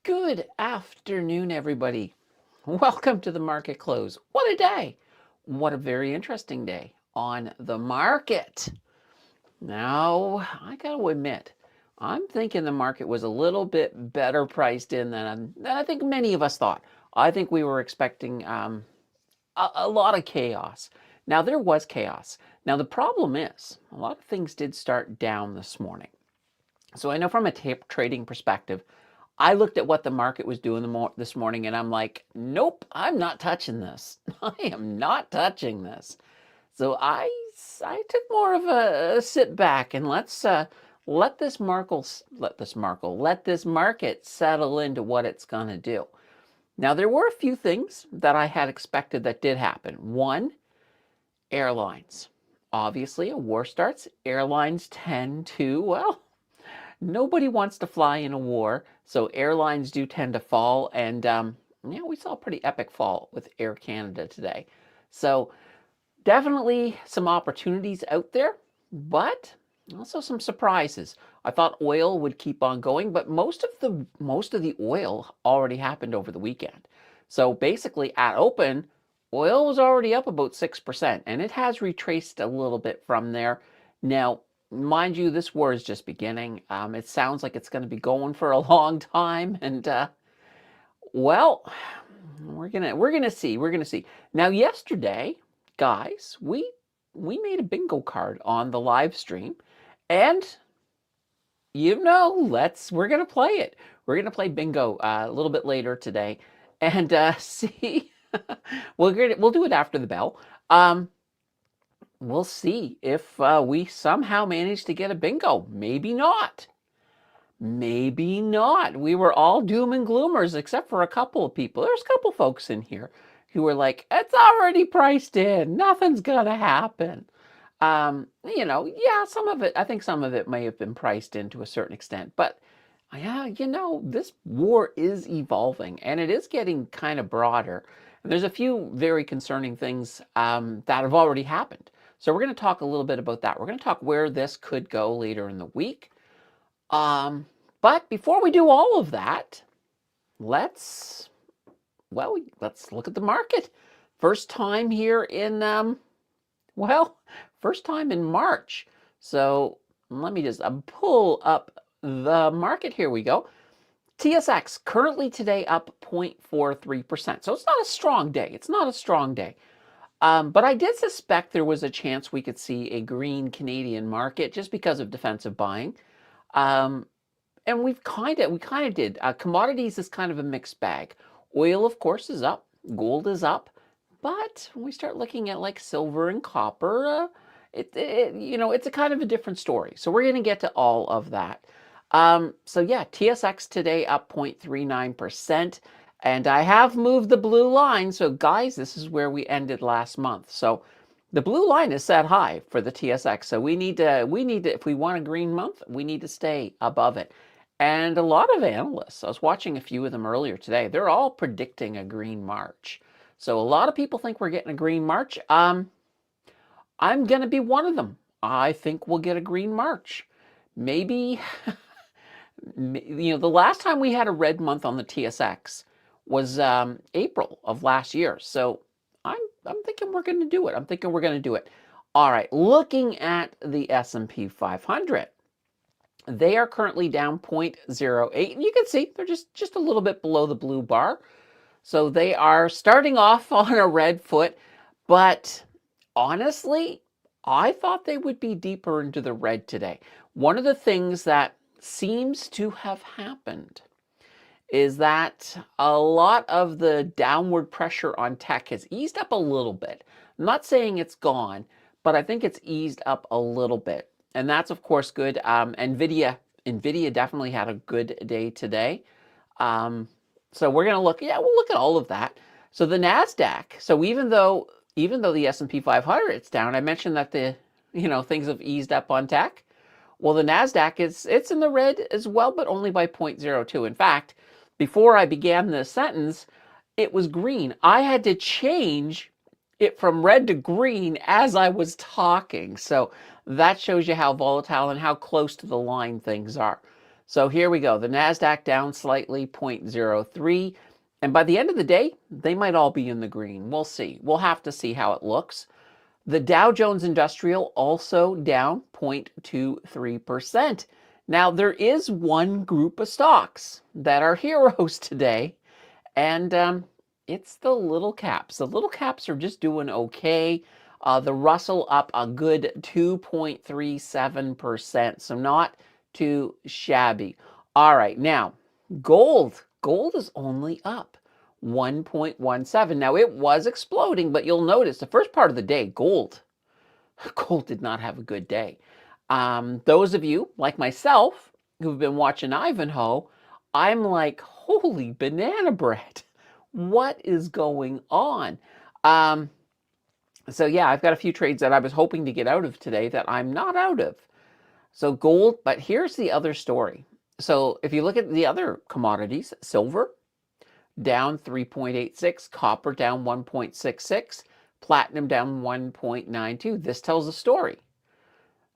Good afternoon, everybody. Welcome to the market close. What a day. What a very interesting day on the market. Now, I got to admit, I'm thinking the market was a little bit better priced in than I think many of us thought. I think we were expecting a lot of chaos. Now, there was chaos. Now, the problem is a lot of things did start down this morning. So I know from a trading perspective, I looked at what the market was doing this morning and I'm like, nope, I'm not touching this. I am not touching this. So I took more of a sit back and let this market settle into what it's going to do. Now, there were a few things that I had expected that did happen. One, airlines. Obviously, a war starts. Airlines tend to, well, nobody wants to fly in a war, so airlines do tend to fall. And we saw a pretty epic fall with Air Canada today. So definitely some opportunities out there, but also some surprises. I thought oil would keep on going, but most of the oil already happened over the weekend. So basically, at open, oil was already up about 6%, and it has retraced a little bit from there. Now, mind you, this war is just beginning. It sounds like it's going to be going for a long time, and well, we're gonna see. We're gonna see. Now, yesterday, guys, we made a bingo card on the live stream, and we're gonna play it. We're gonna play bingo a little bit later today, and see. We'll do it after the bell. We'll see if we somehow manage to get a bingo. Maybe not. Maybe not. We were all doom and gloomers except for a couple of people. There's a couple folks in here who were like, it's already priced in. Nothing's going to happen. Yeah, some of it, I think some of it may have been priced in to a certain extent. But yeah, this war is evolving and it is getting kind of broader. And there's a few very concerning things that have already happened. So we're going to talk a little bit about that. We're going to talk where this could go later in the week. But before we do all of that, let's look at the market. First time here in, first time in March. So let me just pull up the market. Here we go. TSX currently today up 0.43%. So it's not a strong day. It's not a strong day. But I did suspect there was a chance we could see a green Canadian market just because of defensive buying. And we kind of did. Commodities is kind of a mixed bag. Oil, of course, is up. Gold is up. But when we start looking at like silver and copper, it's a kind of a different story. So we're going to get to all of that. So yeah, TSX today up 0.39%. And I have moved the blue line. So guys, this is where we ended last month. So the blue line is set high for the TSX. So we need to, if we want a green month, we need to stay above it. And a lot of analysts, I was watching a few of them earlier today, they're all predicting a green March. So a lot of people think we're getting a green March. I'm going to be one of them. I think we'll get a green March. Maybe, the last time we had a red month on the TSX was April of last year. So I'm thinking we're going to do it. I'm thinking we're going to do it. All right, looking at the S&P 500. They are currently down 0.08, and you can see they're just a little bit below the blue bar. So they are starting off on a red foot, but honestly, I thought they would be deeper into the red today. One of the things that seems to have happened is that a lot of the downward pressure on tech has eased up a little bit. I'm not saying it's gone, but I think it's eased up a little bit. And that's, of course, good. NVIDIA definitely had a good day today. So we're going to look, we'll look at all of that. So the NASDAQ, so even though the S&P 500 it's down, I mentioned that things have eased up on tech. Well, the NASDAQ it's in the red as well, but only by 0.02. In fact, before I began this sentence, it was green. I had to change it from red to green as I was talking. So that shows you how volatile and how close to the line things are. So here we go. The NASDAQ down slightly, 0.03. And by the end of the day, they might all be in the green. We'll see. We'll have to see how it looks. The Dow Jones Industrial also down 0.23%. Now, there is one group of stocks that are heroes today, and it's the little caps. The little caps are just doing okay. The Russell up a good 2.37%, so not too shabby. All right, now gold. Gold is only up 1.17. Now it was exploding, but you'll notice the first part of the day, gold did not have a good day. Those of you like myself who've been watching Ivanhoe, I'm like, holy banana bread. What is going on? So yeah, I've got a few trades that I was hoping to get out of today that I'm not out of. So gold, but here's the other story. So if you look at the other commodities, silver down 3.86, copper down 1.66, platinum down 1.92. This tells a story.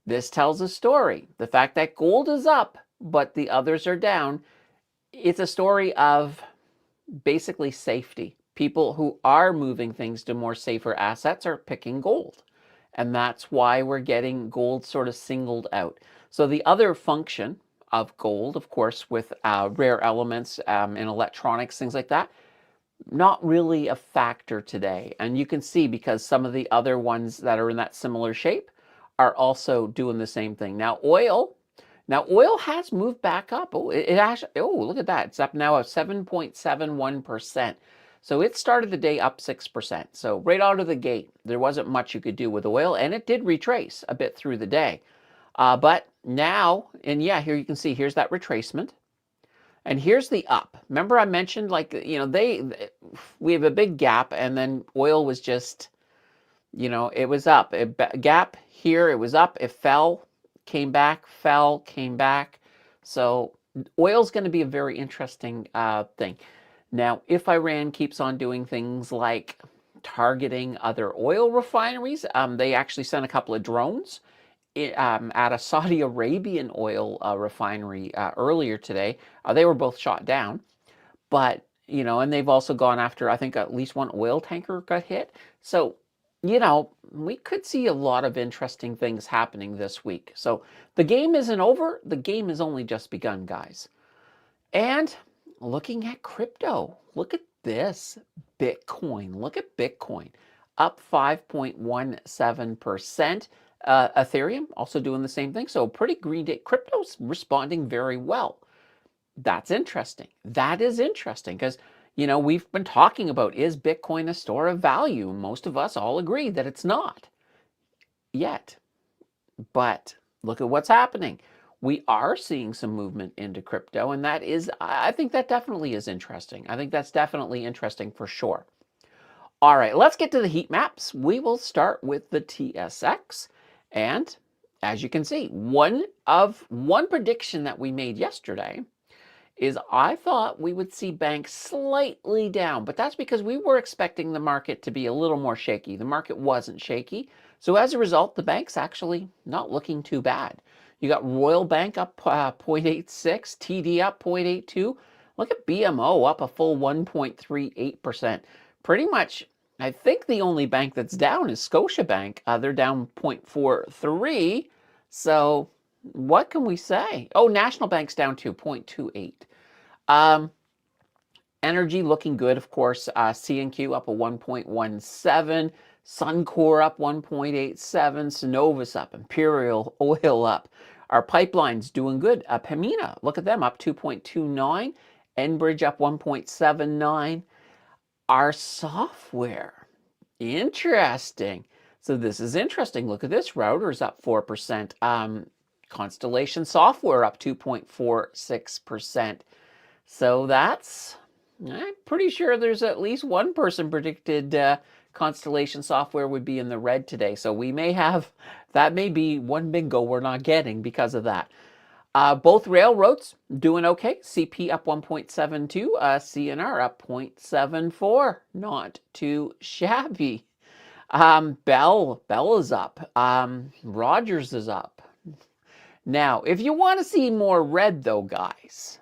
This tells a story. The fact that gold is up, but the others are down, it's a story of basically safety. People who are moving things to more safer assets are picking gold. And that's why we're getting gold sort of singled out. So the other function of gold, of course, with rare elements in electronics, things like that, not really a factor today. And you can see because some of the other ones that are in that similar shape are also doing the same thing. Now oil has moved back up. Oh, it actually, oh, look at that. It's up now at 7.71%. So it started the day up 6%. So right out of the gate, there wasn't much you could do with oil, and it did retrace a bit through the day. But now, and yeah, here you can see, here's that retracement. And here's the up. Remember I mentioned, like, you know, we have a big gap, and then oil was just, you know, it was up. Gap here, it was up, it fell, came back, fell, came back. So oil's going to be a very interesting thing. Now, if Iran keeps on doing things like targeting other oil refineries, they actually sent a couple of drones at a Saudi Arabian oil refinery earlier today. They were both shot down, but, you know, and they've also gone after, I think, at least one oil tanker got hit. So, you know, we could see a lot of interesting things happening this week. So the game isn't over. The game has only just begun, guys. And looking at crypto, look at this. Bitcoin. Look at Bitcoin. Up 5.17%. Ethereum also doing the same thing. So pretty green day. Crypto's responding very well. That's interesting. That is interesting because, you know, we've been talking about, is Bitcoin a store of value? Most of us all agree that it's not yet. But look at what's happening. We are seeing some movement into crypto, and that is, I think that definitely is interesting. I think that's definitely interesting for sure. All right, let's get to the heat maps. We will start with the TSX. And as you can see, one prediction that we made yesterday is I thought we would see banks slightly down, but that's because we were expecting the market to be a little more shaky. The market wasn't shaky. So as a result, the bank's actually not looking too bad. You got Royal Bank up 0.86, TD up 0.82. Look at BMO up a full 1.38%. Pretty much, I think the only bank that's down is Scotiabank. They're down 0.43. So what can we say? Oh, National Bank's down to 0.28. Energy looking good, of course. C&Q up a 1.17. Suncor up 1.87. Cenovus up. Imperial Oil up. Our pipelines doing good. Pemina, look at them, up 2.29. Enbridge up 1.79. Our software, interesting. So this is interesting. Look at this. Routers up 4%. Constellation Software up 2.46%. So that's, I'm pretty sure there's at least one person predicted Constellation Software would be in the red today. So we may have, that may be one bingo we're not getting because of that. Both railroads doing okay. CP up 1.72, CNR up 0.74. Not too shabby. Bell is up. Rogers is up. Now, if you want to see more red though, guys.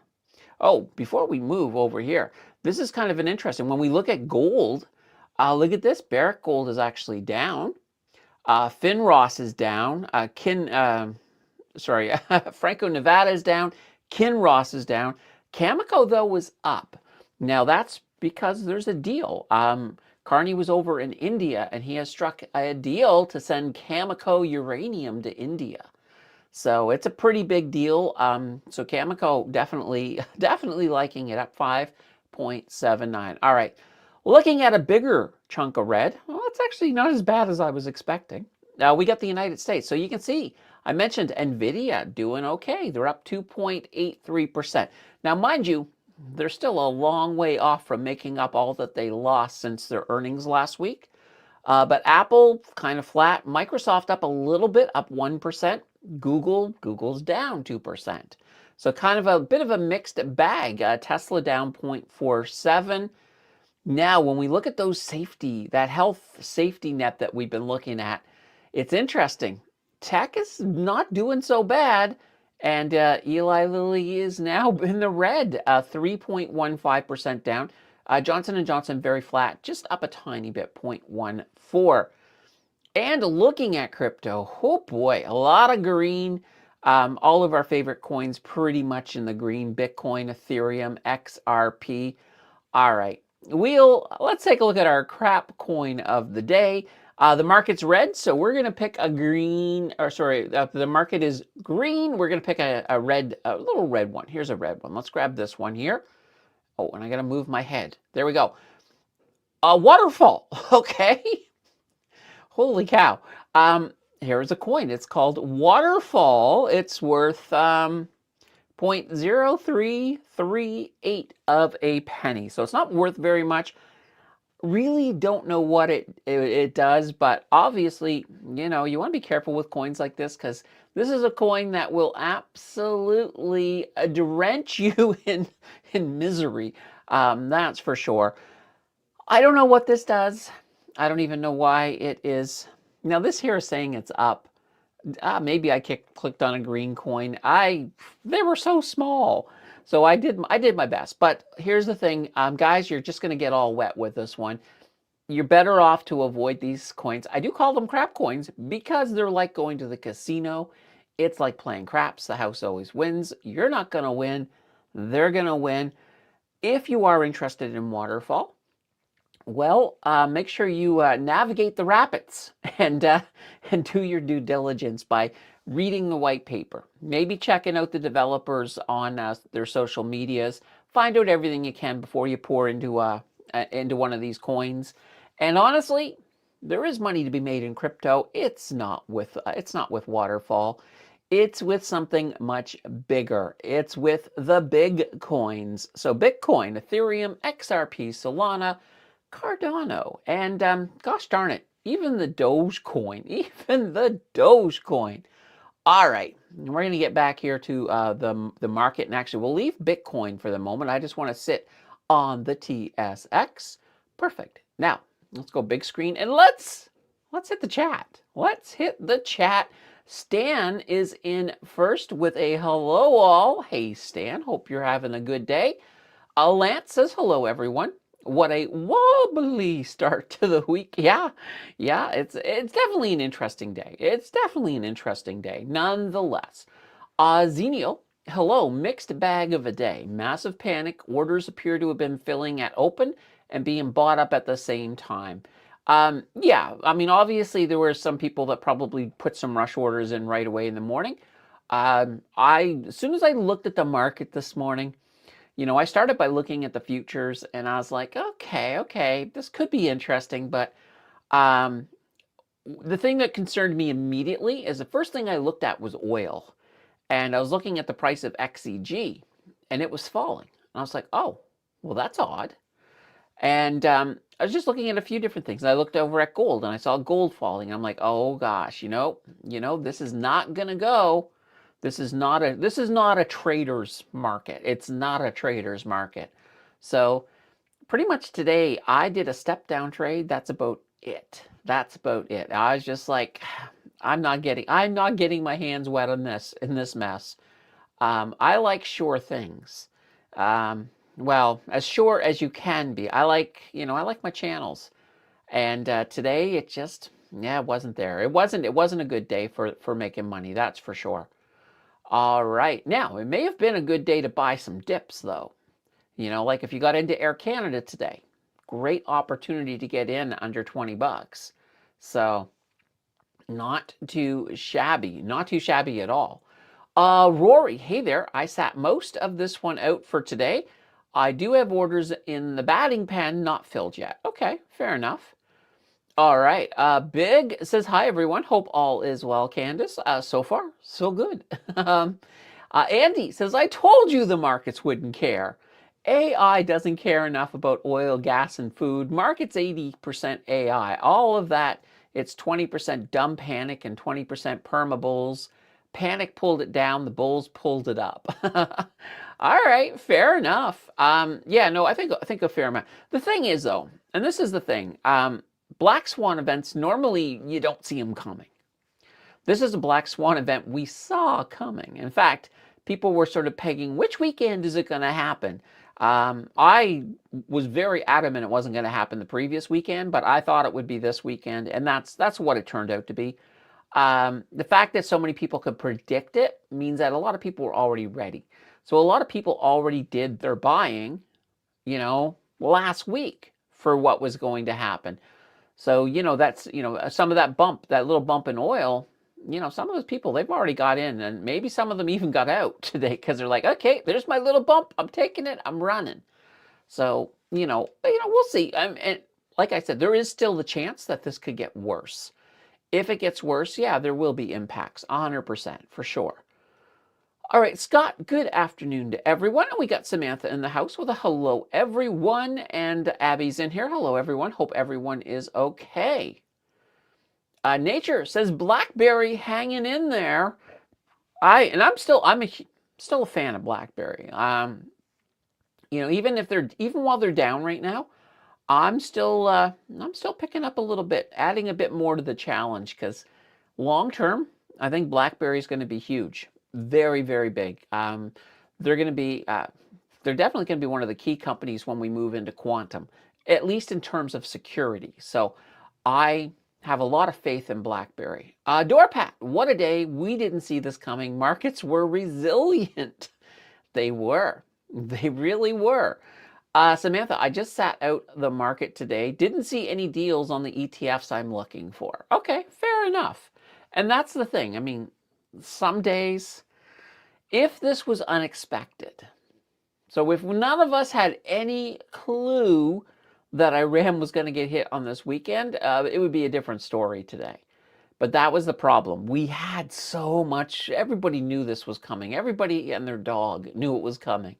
Oh, before we move over here, this is kind of an interesting. When we look at gold, look at this. Barrick Gold is actually down. Finross is down. Franco-Nevada is down. Kinross is down. Cameco, though, was up. Now, that's because there's a deal. Carney was over in India, and he has struck a deal to send Cameco uranium to India. So it's a pretty big deal. So Cameco definitely liking it, up 5.79. All right, looking at a bigger chunk of red. Well, it's actually not as bad as I was expecting. Now we got the United States. So you can see, I mentioned NVIDIA doing okay. They're up 2.83%. Now, mind you, they're still a long way off from making up all that they lost since their earnings last week. But Apple kind of flat. Microsoft up a little bit, up 1%. Google's down 2%. So kind of a bit of a mixed bag. Tesla down 0.47. Now, when we look at that health safety net that we've been looking at, it's interesting. Tech is not doing so bad. And Eli Lilly is now in the red, 3.15% down. Johnson & Johnson very flat, just up a tiny bit, 0.14. And looking at crypto, oh boy, a lot of green. All of our favorite coins pretty much in the green. Bitcoin, Ethereum, XRP. All right, let's take a look at our crap coin of the day. The market's red, so we're going to pick a green, the market is green. We're going to pick a little red one. Here's a red one. Let's grab this one here. Oh, and I got to move my head. There we go. A waterfall, okay? Holy cow. Here's a coin. It's called Waterfall. It's worth 0.0338 of a penny. So it's not worth very much. Really don't know what it does, but obviously, you want to be careful with coins like this because this is a coin that will absolutely drench you in misery. That's for sure. I don't know what this does. I don't even know why it is. Now this here is saying it's up. Maybe I clicked on a green coin. They were so small. So I did my best. But here's the thing, guys, you're just going to get all wet with this one. You're better off to avoid these coins. I do call them crap coins because they're like going to the casino. It's like playing craps. The house always wins. You're not going to win. They're going to win. If you are interested in Waterfall, well, make sure you navigate the rapids and do your due diligence by reading the white paper. Maybe checking out the developers on their social medias. Find out everything you can before you pour into one of these coins. And honestly, there is money to be made in crypto. It's not with Waterfall. It's with something much bigger. It's with the big coins. So Bitcoin, Ethereum, XRP, Solana, Cardano, and gosh darn it, even the Dogecoin. All right, we're going to get back here to the market, and actually we'll leave Bitcoin for the moment. I just want to sit on the TSX. Perfect. Now, let's go big screen, and let's hit the chat. Let's hit the chat. Stan is in first with a hello all. Hey, Stan, hope you're having a good day. Lance says hello, everyone. What a wobbly start to the week. Yeah, it's definitely an interesting day. Nonetheless. Zenial, hello, mixed bag of a day. Massive panic. Orders appear to have been filling at open and being bought up at the same time. Yeah, I mean, obviously there were some people that probably put some rush orders in right away in the morning. As soon as I looked at the market this morning, I started by looking at the futures and I was like, okay, this could be interesting. But the thing that concerned me immediately is the first thing I looked at was oil. And I was looking at the price of XEG and it was falling. And I was like, oh, well, that's odd. And I was just looking at a few different things. I looked over at gold and I saw gold falling. I'm like, oh gosh, this is not going to go. This is not a trader's market. It's not a trader's market. So pretty much today I did a step down trade. That's about it. That's about it. I was just like, I'm not getting my hands wet on this in this mess. I like sure things. Well, as sure as you can be. I like my channels. And today it just, yeah, it wasn't there. It wasn't a good day for making money. That's for sure. All right. Now, it may have been a good day to buy some dips though. Like if you got into Air Canada today, great opportunity to get in under 20 bucks. So not too shabby, not too shabby at all. Rory, hey there. I sat most of this one out for today. I do have orders in the batting pen not filled yet. Okay, fair enough. All right. Big says, hi, everyone. Hope all is well, Candace. So far, so good. Andy says, I told you the markets wouldn't care. AI doesn't care enough about oil, gas, and food. Markets 80% AI. All of that, it's 20% dumb panic and 20% perma bulls. Panic pulled it down. The bulls pulled it up. All right, fair enough. Yeah, no, I think a fair amount. The thing is, though, and this is the thing, black swan events, normally you don't see them coming. This is a black swan event we saw coming. In fact, people were sort of pegging, which weekend is it going to happen? I was very adamant it wasn't going to happen the previous weekend, but I thought it would be this weekend, and that's what it turned out to be. The fact that so many people could predict it means that a lot of people were already ready. So a lot of people already did their buying, last week for what was going to happen. So, that's, some of that bump, that little bump in oil, some of those people, they've already got in, and maybe some of them even got out today because they're like, okay, there's my little bump. I'm taking it. I'm running. So, we'll see. And like I said, there is still the chance that this could get worse. If it gets worse, yeah, there will be impacts, 100% for sure. All right, Scott, good afternoon to everyone. We got Samantha in the house with a hello, everyone, and Abby's in here. Hello, everyone. Hope everyone is okay. Nature says BlackBerry hanging in there. I'm still a fan of BlackBerry. Even while they're down right now, I'm still picking up a little bit, adding a bit more to the challenge because long term, I think BlackBerry is going to be huge. Very, very big. They're definitely going to be one of the key companies when we move into quantum, at least in terms of security. So I have a lot of faith in BlackBerry. Doorpat, what a day. We didn't see this coming. Markets were resilient. They were. They really were. Samantha, I just sat out the market today. Didn't see any deals on the ETFs I'm looking for. Okay, fair enough. And that's the thing. I mean, some days, if this was unexpected, so if none of us had any clue that Iran was going to get hit on this weekend, it would be a different story today. But that was the problem. We had so much, everybody knew this was coming. Everybody and their dog knew it was coming.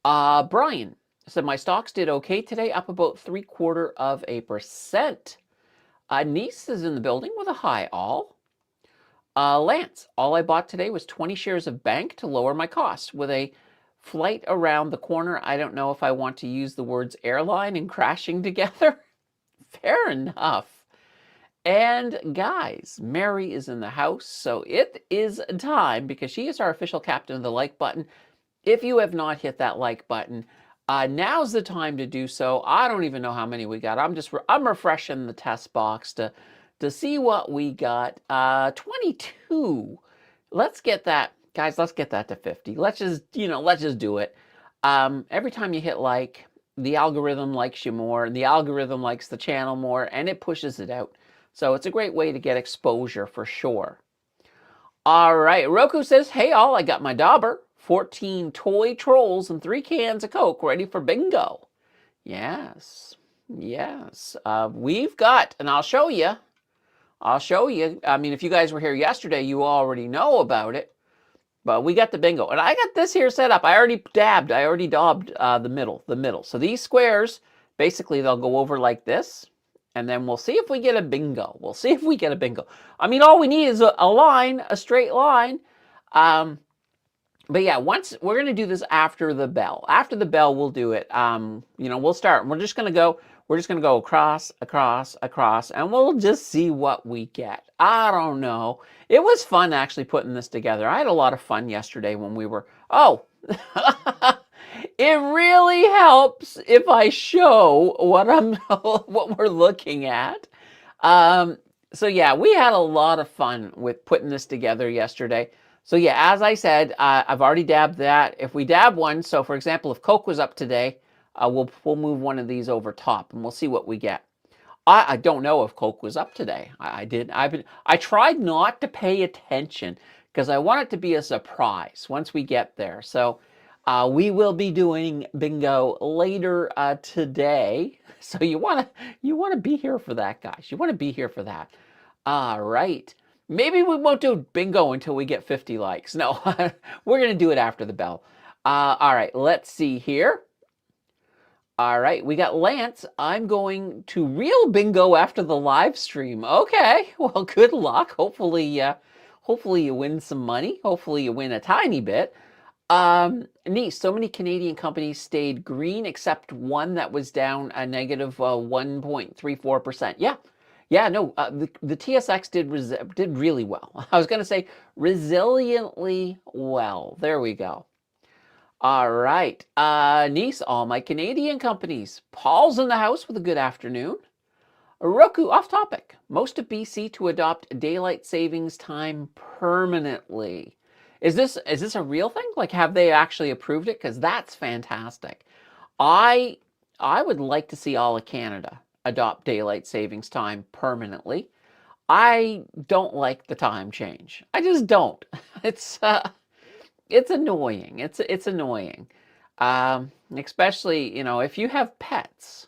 Brian said, my stocks did okay today, up about 0.75%. Niece is in the building with a hi all. Lance, all I bought today was 20 shares of bank to lower my costs. With a flight around the corner, I don't know if I want to use the words airline and crashing together. Fair enough. And guys, Mary is in the house, so it is time because she is our official captain of the like button. If you have not hit that like button, now's the time to do so. I don't even know how many we got. I'm refreshing the test box to see what we got. 22. Let's get that, guys. Let's get that to 50. Let's just do it. Every time you hit like, the algorithm likes you more, the algorithm likes the channel more, and it pushes it out. So it's a great way to get exposure for sure. All right, Roku says, hey all, I got my dauber, 14 toy trolls and 3 cans of Coke ready for bingo. Yes. We've got, and I'll show you. I mean, if you guys were here yesterday, you already know about it. But we got the bingo. And I got this here set up. I already daubed the middle. So these squares, basically they'll go over like this. And then we'll see if we get a bingo. I mean, all we need is a line, a straight line. But yeah, we're going to do this after the bell. After the bell, we'll do it. We'll start. We're just going to go. We're just going to go across, and we'll just see what we get. I don't know. It was fun actually putting this together. I had a lot of fun yesterday when we were, oh, it really helps if I show what we're looking at. So yeah, we had a lot of fun with putting this together yesterday. So yeah, as I said, I've already dabbed that. If we dab one, so for example, if Coke was up today, we'll move one of these over top and we'll see what we get. I don't know if Coke was up today. I tried not to pay attention because I want it to be a surprise once we get there. So we will be doing bingo later today. So you want to be here for that, guys. You want to be here for that. All right. Maybe we won't do bingo until we get 50 likes. No, we're going to do it after the bell. All right, let's see here. All right, we got Lance. I'm going to real bingo after the live stream. Okay, well, good luck. Hopefully you win some money. Hopefully you win a tiny bit. Neat, so many Canadian companies stayed green except one that was down a negative 1.34%. Yeah, no, the TSX did really well. I was going to say resiliently well. There we go. All right, Nice, all my Canadian companies. Paul's in the house with a good afternoon. Roku, off topic. Most of BC to adopt daylight savings time permanently. Is this a real thing? Like, have they actually approved it? Because that's fantastic. I would like to see all of Canada adopt daylight savings time permanently. I don't like the time change. I just don't. It's annoying. It's annoying. Especially, if you have pets.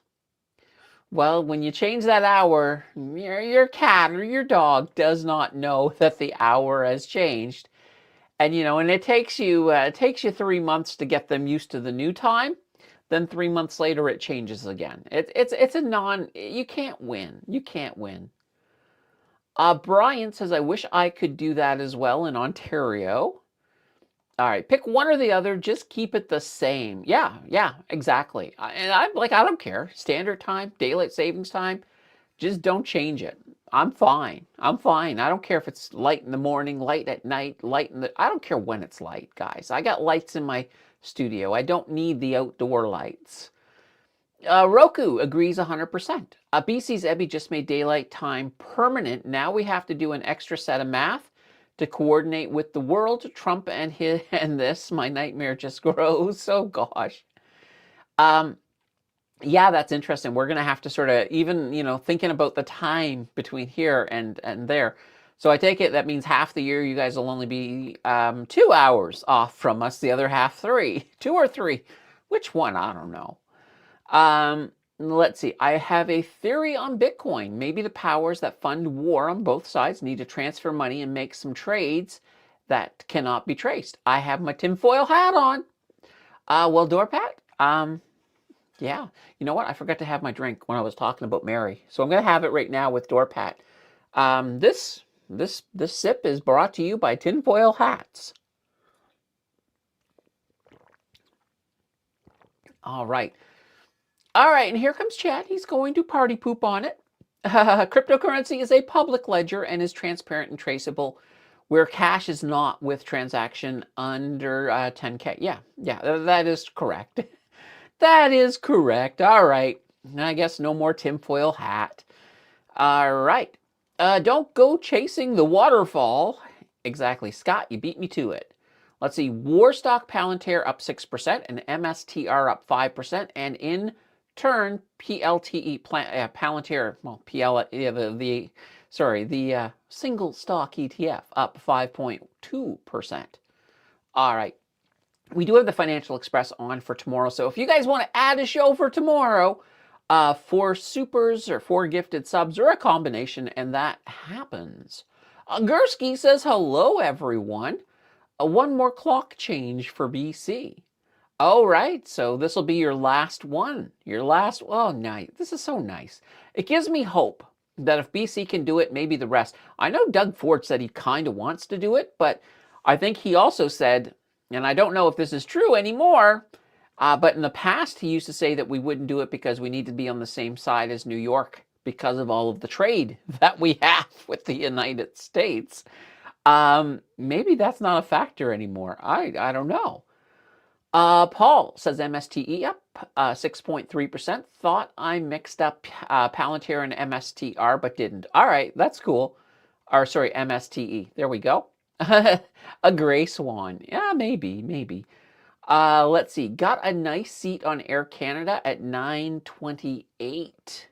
Well, when you change that hour, your cat or your dog does not know that the hour has changed. And and it takes you 3 months to get them used to the new time. Then 3 months later, it changes again. You can't win. You can't win. Brian says, I wish I could do that as well in Ontario. All right, pick one or the other. Just keep it the same. Yeah, exactly. And I don't care. Standard time, daylight savings time. Just don't change it. I'm fine. I don't care if it's light in the morning, light at night, I don't care when it's light, guys. I got lights in my studio. I don't need the outdoor lights. Roku agrees 100%. BC's Ebby just made daylight time permanent. Now we have to do an extra set of math to coordinate with the world. Trump and this, my nightmare just grows. Oh gosh. Yeah, that's interesting. We're going to have to sort of even, thinking about the time between here and there. So I take it that means half the year you guys will only be 2 hours off from us, the other half 3. 2 or 3. Which one? I don't know. Let's see. I have a theory on Bitcoin. Maybe the powers that fund war on both sides need to transfer money and make some trades that cannot be traced. I have my tinfoil hat on. Well, Dorpat, yeah, you know what? I forgot to have my drink when I was talking about Mary. So I'm going to have it right now with Dorpat. This sip is brought to you by Tinfoil Hats. All right, and here comes Chad. He's going to party poop on it. Cryptocurrency is a public ledger and is transparent and traceable, where cash is not with transaction under 10K. Yeah, that is correct. That is correct. All right. I guess no more tinfoil hat. All right. Don't go chasing the waterfall. Exactly. Scott, you beat me to it. Let's see. Warstock Palantir up 6% and MSTR up 5%. And in turn, PLTE Palantir, well, the single stock ETF up 5.2%. All right. We do have the Financial Express on for tomorrow. So if you guys want to add a show for tomorrow, 4 supers or 4 gifted subs or a combination, and that happens. Gursky says, hello, everyone. One more clock change for BC. All right, so this will be your last one. Oh, nice. This is so nice. It gives me hope that if BC can do it, maybe the rest. I know Doug Ford said he kind of wants to do it, but I think he also said, and I don't know if this is true anymore, But in the past, he used to say that we wouldn't do it because we need to be on the same side as New York because of all of the trade that we have with the United States. Maybe that's not a factor anymore. I don't know. Paul says MSTE up 6.3%. Thought I mixed up Palantir and MSTR, but didn't. All right, that's cool. Or sorry, MSTE. There we go. A gray swan. Yeah, maybe. Let's see. Got a nice seat on Air Canada at 928.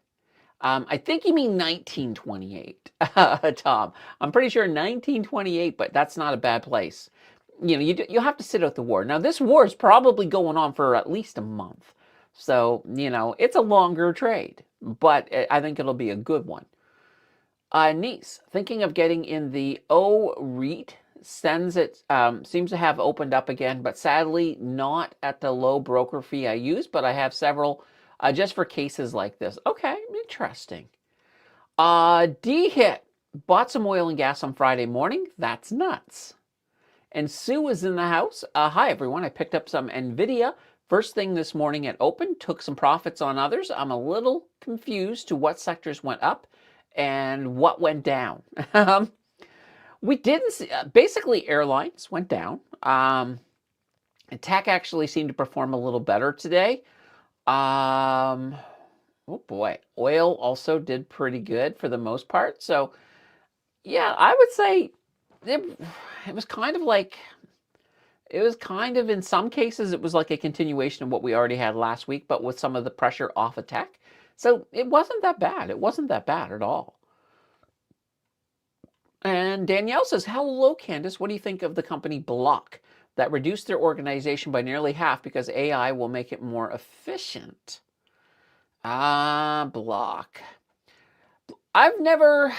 I think you mean 1928, Tom. I'm pretty sure 1928, but that's not a bad place. You'll have to sit out the war. Now, this war is probably going on for at least a month. So, it's a longer trade, but I think it'll be a good one. Niece, thinking of getting in the O REIT. Seems to have opened up again, but sadly not at the low broker fee I use, but I have several just for cases like this. Okay, interesting. D-Hit, bought some oil and gas on Friday morning. That's nuts. And Sue is in the house. Hi, everyone. I picked up some NVIDIA first thing this morning at open, took some profits on others. I'm a little confused to what sectors went up and what went down. We didn't see, basically airlines went down. Tech actually seemed to perform a little better today. Oh boy, oil also did pretty good for the most part. So yeah, I would say it was kind of like, in some cases, it was like a continuation of what we already had last week, but with some of the pressure off of tech. So it wasn't that bad. It wasn't that bad at all. And Danielle says, hello, Candace. What do you think of the company Block that reduced their organization by nearly half because AI will make it more efficient? Block. I've never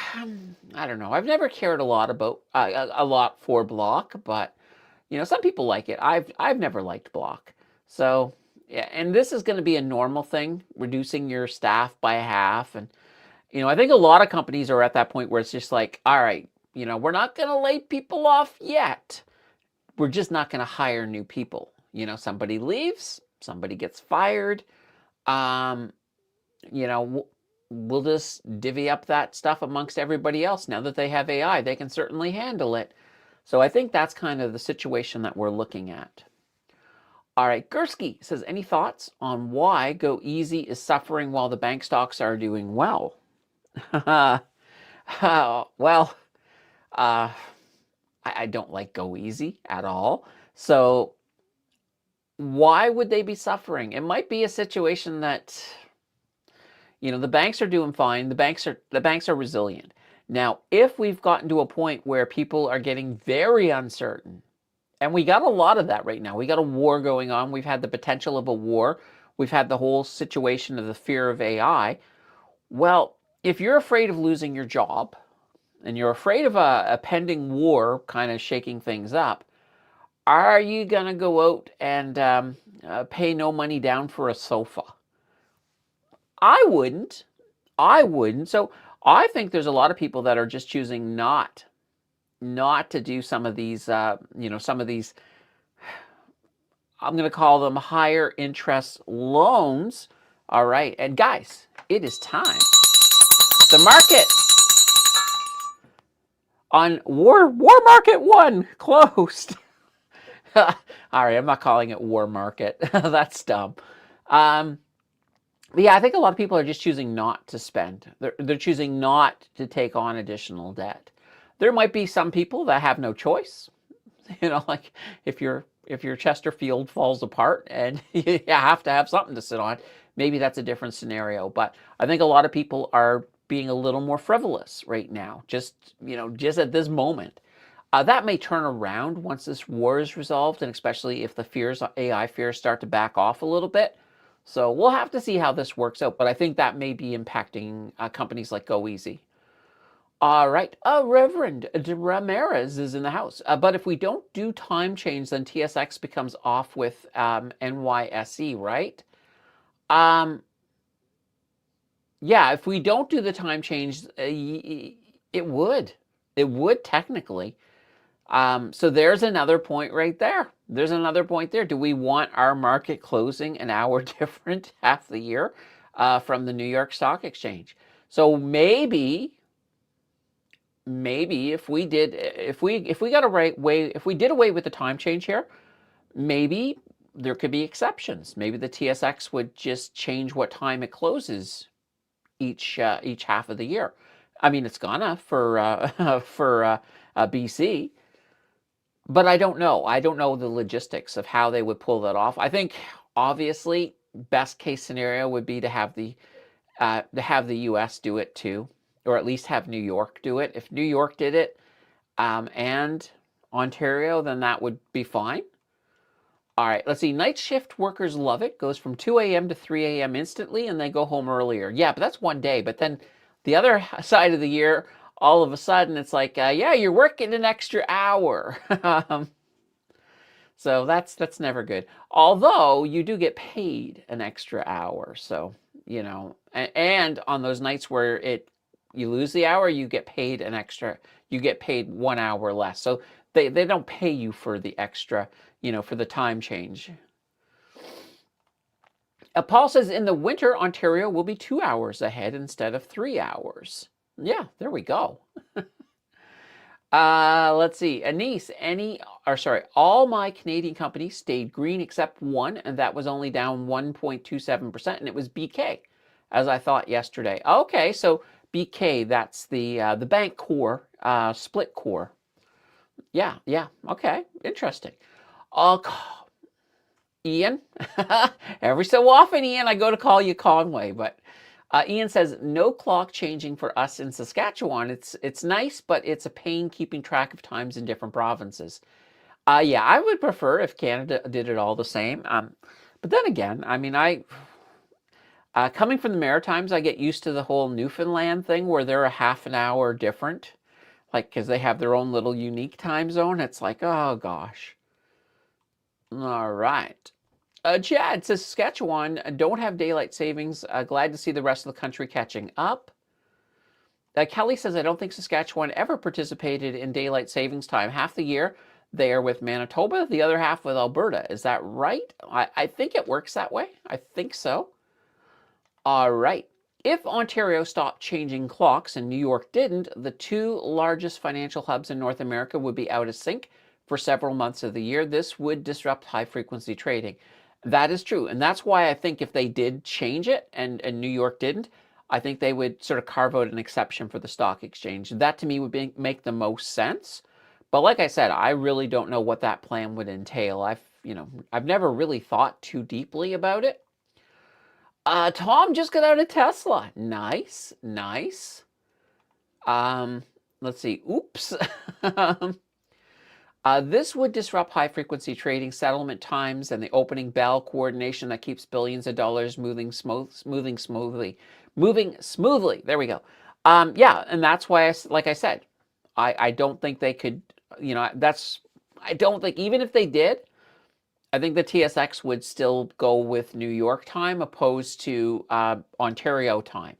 cared a lot for Block, but some people like it. I've never liked Block. So yeah, and this is going to be a normal thing, reducing your staff by half. And I think a lot of companies are at that point where it's just like, all right, we're not going to lay people off yet. We're just not going to hire new people. Somebody leaves, somebody gets fired. We'll just divvy up that stuff amongst everybody else. Now that they have AI, they can certainly handle it. So I think that's kind of the situation that we're looking at. All right, Gursky says, any thoughts on why Go Easy is suffering while the bank stocks are doing well? Well, I don't like Go Easy at all. So why would they be suffering? It might be a situation that, the banks are doing fine. The banks are resilient. Now, if we've gotten to a point where people are getting very uncertain, and we got a lot of that right now. We got a war going on. We've had the potential of a war. We've had the whole situation of the fear of AI. Well, if you're afraid of losing your job and you're afraid of a pending war kind of shaking things up, are you going to go out and pay no money down for a sofa? I wouldn't. So I think there's a lot of people that are just choosing not to do some of these, some of these, I'm going to call them higher interest loans. All right. And guys, it is time. The market on War Market 1 closed. All right. I'm not calling it War Market. That's dumb. But yeah, I think a lot of people are just choosing not to spend. They're choosing not to take on additional debt. There might be some people that have no choice. Like if your Chesterfield falls apart and you have to have something to sit on, maybe that's a different scenario. But I think a lot of people are being a little more frivolous right now, just at this moment. That may turn around once this war is resolved, and especially if the AI fears start to back off a little bit. So we'll have to see how this works out, but I think that may be impacting companies like Go Easy. All right, Reverend Ramirez is in the house. But if we don't do time change, then TSX becomes off with NYSE, right? Yeah, if we don't do the time change, it would. It would technically. So there's another point right there. There's another point there. Do we want our market closing an hour different half the year from the New York Stock Exchange? So maybe if we did if we got if we did away with the time change here, maybe there could be exceptions. Maybe the TSX would just change what time it closes each half of the year. I mean, it's gonna for BC, but I don't know. I don't know the logistics of how they would pull that off. I think obviously best case scenario would be to have the U.S. do it too, or at least have New York do it. If New York did it and Ontario, then that would be fine. All right, let's see. Night shift workers love it. Goes from 2 a.m. to 3 a.m. instantly, and they go home earlier. Yeah, but that's one day. But then the other side of the year, all of a sudden, it's like, yeah, you're working an extra hour. So that's never good. Although you do get paid an extra hour. So, you know, and on those nights where you lose the hour, you get paid an extra, you get paid 1 hour less. So they don't pay you for the extra, you know, for the time change. Paul says in the winter, Ontario will be 2 hours ahead instead of 3 hours. Yeah, there we go. Let's see. Anise, all my Canadian companies stayed green except one, and that was only down 1.27%, and it was BK, as I thought yesterday. Okay, so BK, that's the bank core, split core. Yeah, okay, interesting. Ian, every so often, Ian, I go to call you Conway, but Ian says no clock changing for us in Saskatchewan. It's nice, but it's a pain keeping track of times in different provinces. Yeah, I would prefer if Canada did it all the same. But then again, I mean, coming from the Maritimes, I get used to the whole Newfoundland thing where they're a half an hour different, like because they have their own little unique time zone. It's like, oh gosh. All right. Chad says Saskatchewan don't have daylight savings. Glad to see the rest of the country catching up. Kelly says, I don't think Saskatchewan ever participated in daylight savings time. Half the year they are with Manitoba, the other half with Alberta. Is that right? I think it works that way. I think so. All right. If Ontario stopped changing clocks and New York didn't, the two largest financial hubs in North America would be out of sync for several months of the year. This would disrupt high-frequency trading. That is true. And that's why I think if they did change it and New York didn't, I think they would sort of carve out an exception for the stock exchange. That to me would make the most sense. But like I said, I really don't know what that plan would entail. I've never really thought too deeply about it. Tom just got out of Tesla. Nice. Let's see. Oops. This would disrupt high-frequency trading, settlement times, and the opening bell coordination that keeps billions of dollars moving smoothly. There we go. Yeah, and that's why, like I said, I don't think they could, I don't think, even if they did, I think the TSX would still go with New York time opposed to Ontario time.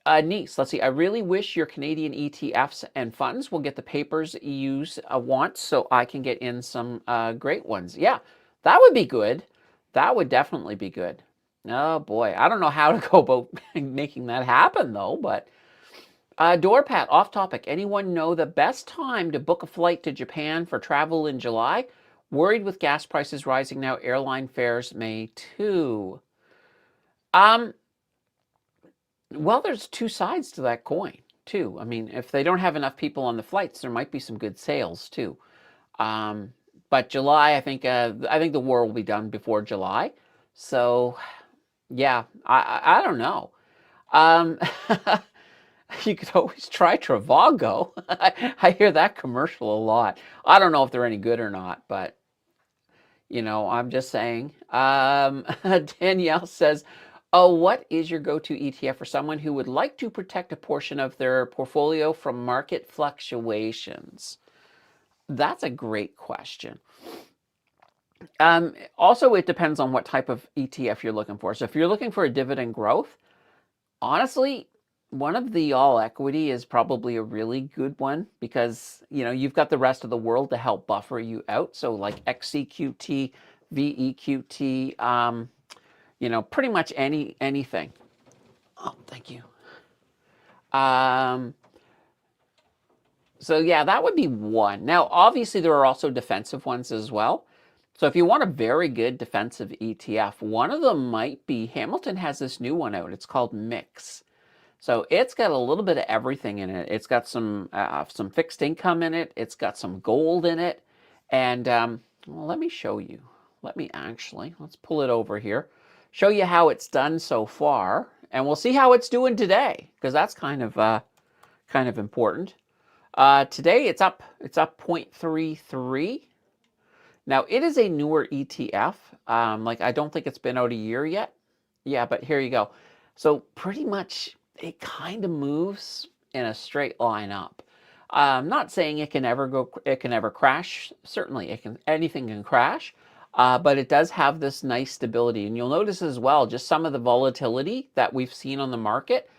Nice. Let's see. I really wish your Canadian ETFs and funds will get the papers EUs want so I can get in some great ones. Yeah, that would be good. That would definitely be good. Oh boy, I don't know how to go about making that happen though, but Doorpat, off topic. Anyone know the best time to book a flight to Japan for travel in July? Worried with gas prices rising now, airline fares may too. Well, there's two sides to that coin, too. I mean, if they don't have enough people on the flights, there might be some good sales, too. But July, I think the war will be done before July. So, yeah, I don't know. You could always try Trivago. I hear that commercial a lot. I don't know if they're any good or not, but, I'm just saying. Danielle says, oh, what is your go-to ETF for someone who would like to protect a portion of their portfolio from market fluctuations? That's a great question. Also, it depends on what type of ETF you're looking for. So if you're looking for a dividend growth, honestly, one of the all equity is probably a really good one because, you've got the rest of the world to help buffer you out. So like XCQT, VEQT, pretty much anything. Oh, thank you. So yeah, that would be one. Now, obviously, there are also defensive ones as well. So if you want a very good defensive ETF, one of them might be, Hamilton has this new one out. It's called Mix. So it's got a little bit of everything in it. It's got some fixed income in it. It's got some gold in it. And well, let me show you. Let's pull it over here. Show you how it's done so far. And we'll see how it's doing today, because that's kind of important. Today it's up 0.33. Now it is a newer ETF. I don't think it's been out a year yet. Yeah, but here you go. So pretty much it kind of moves in a straight line up. I'm not saying it can ever crash. Certainly anything can crash. But it does have this nice stability. And you'll notice as well, just some of the volatility that we've seen on the market,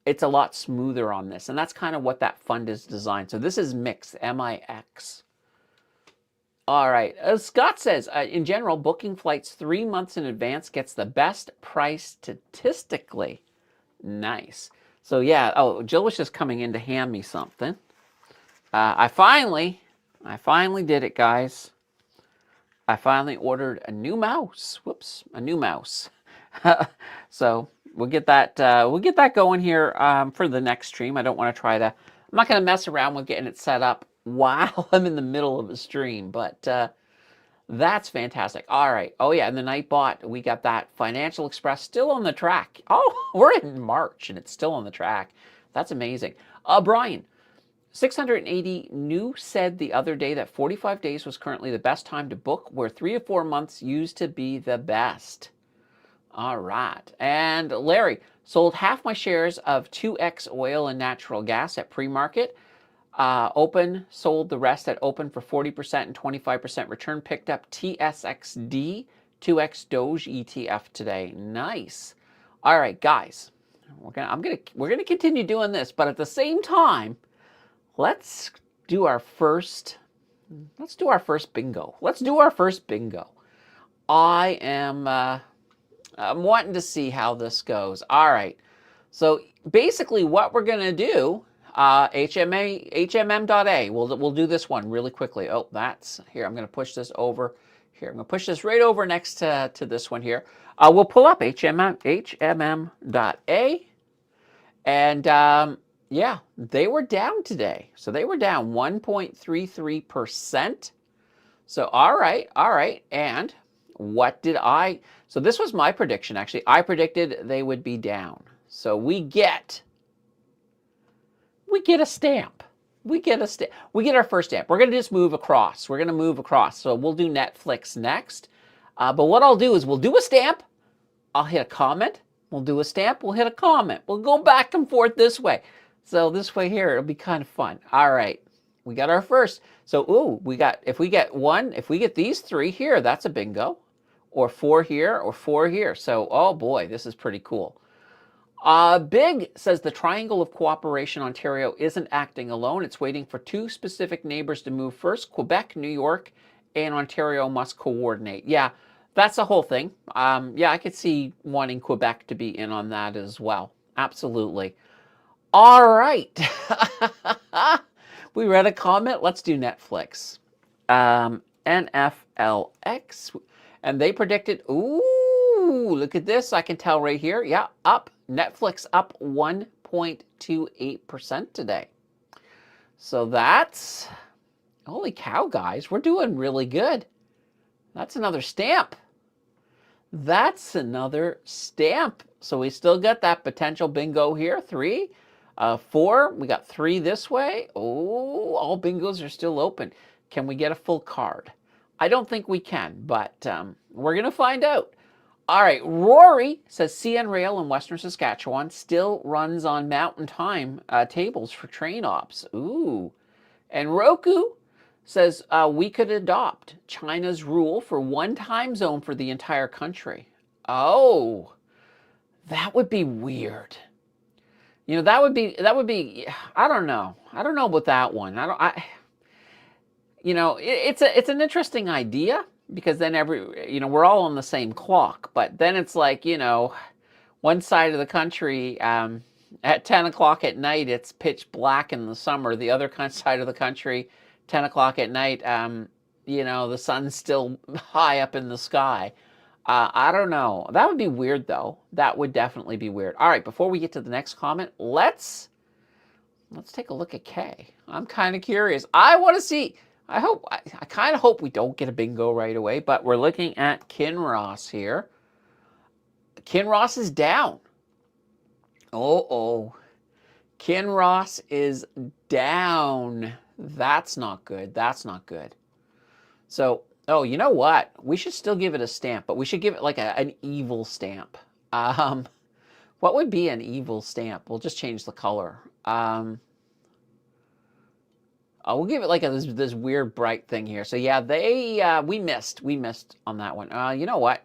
it's a lot smoother on this. And that's kind of what that fund is designed. So this is Mix, M-I-X. All right. Scott says, in general, booking flights 3 months in advance gets the best price statistically. Nice. So yeah, Jill was just coming in to hand me something. I finally did it, guys. I finally ordered a new mouse. Whoops, a new mouse. So we'll get that going here for the next stream. I'm not going to mess around with getting it set up while I'm in the middle of a stream, but that's fantastic. All right. Oh yeah, and the Nightbot, we got that. Financial Express still on the track. Oh, we're in March and it's still on the track. That's amazing. Brian, 680 New said the other day that 45 days was currently the best time to book, where 3 to 4 months used to be the best. All right. And Larry, sold half my shares of 2X oil and natural gas at pre-market. Open, sold the rest at open for 40% and 25% return. Picked up TSXD 2X Doge ETF today. Nice. All right, guys. We're gonna continue doing this, but at the same time, let's do our first bingo. I'm wanting to see how this goes. All right. So basically what we're going to do, HMM.A, we'll do this one really quickly. Oh, that's here. I'm going to push this over here. I'm going to push this right over next to this one here. We'll pull up HMM.A. And yeah, they were down today. So they were down 1.33%. So all right. And what did so this was my prediction, actually. I predicted they would be down. So we get a stamp. We get our first stamp. We're going to just move across. So we'll do Netflix next. But what I'll do is we'll do a stamp. I'll hit a comment. We'll do a stamp. We'll hit a comment. We'll go back and forth this way. So this way here, it'll be kind of fun. All right. We got our first. So, if we get these 3 here, that's a bingo. Or 4 here, or 4 here. So, oh boy, this is pretty cool. Big says the Triangle of Cooperation Ontario isn't acting alone. It's waiting for 2 specific neighbors to move first. Quebec, New York, and Ontario must coordinate. Yeah, that's the whole thing. Yeah, I could see wanting Quebec to be in on that as well. Absolutely. All right. We read a comment. Let's do Netflix. NFLX. And they predicted, ooh, look at this. I can tell right here. Yeah, up. Netflix up 1.28% today. So that's, holy cow, guys. We're doing really good. That's another stamp. So we still got that potential bingo here. 3, 4. We got 3 this way. Oh, all bingos are still open. Can we get a full card? I don't think we can, but we're going to find out. All right, Rory says CN Rail in Western Saskatchewan still runs on mountain time tables for train ops. Ooh. And Roku says we could adopt China's rule for 1 time zone for the entire country. Oh, that would be weird. that would be, I don't know. I don't know about that one. It's an interesting idea because then we're all on the same clock, but then it's like, one side of the country, at 10 o'clock at night, it's pitch black in the summer. The other side of the country, 10 o'clock at night, the sun's still high up in the sky. I don't know. That would be weird, though. That would definitely be weird. All right, before we get to the next comment, let's take a look at K. I'm kind of curious. I want to see. I kind of hope we don't get a bingo right away, but we're looking at Kinross here. Kinross is down. Oh. Kinross is down. That's not good. That's not good. So, you know what? We should still give it a stamp, but we should give it like an evil stamp. What would be an evil stamp? We'll just change the color. We'll give it like this weird bright thing here. So yeah, we missed on that one. You know what?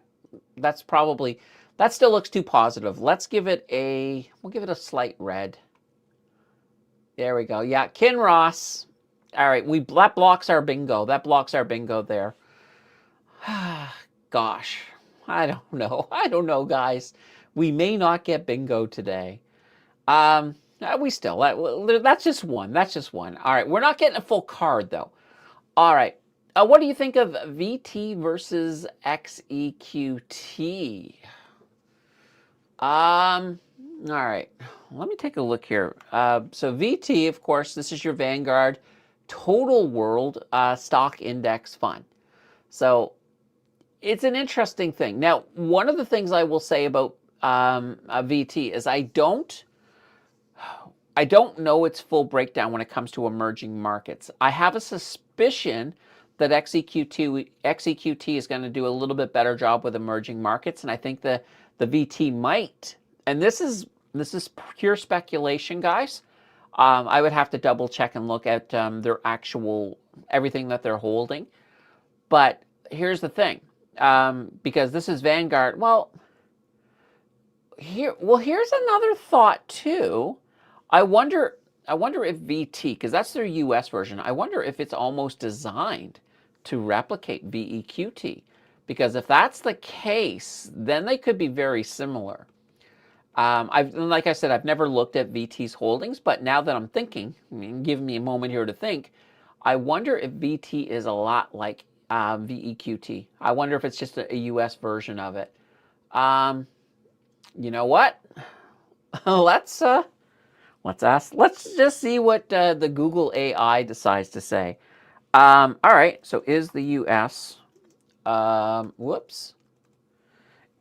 That still looks too positive. We'll give it a slight red. There we go. Yeah, Kinross. All right, that blocks our bingo. That blocks our bingo there. Gosh, I don't know, guys. We may not get bingo today. That's just one. That's just one. All right, we're not getting a full card though. All right, what do you think of VT versus XEQT? All right, let me take a look here. So VT, of course, this is your Vanguard Total World Stock Index Fund. So it's an interesting thing. Now, one of the things I will say about VT is I don't know its full breakdown when it comes to emerging markets. I have a suspicion that XEQT is going to do a little bit better job with emerging markets, and I think the VT might. And this is pure speculation, guys. I would have to double check and look at their actual everything that they're holding. But here's the thing, because this is Vanguard. Here's another thought too. I wonder if VT, because that's their US version, I wonder if it's almost designed to replicate VEQT. Because if that's the case, then they could be very similar. Like I said, I've never looked at VT's holdings, but now that I'm thinking, give me a moment here to think, I wonder if VT is a lot like VEQT. I wonder if it's just a US version of it. You know what? Let's just see what the Google AI decides to say. All right, so is the US,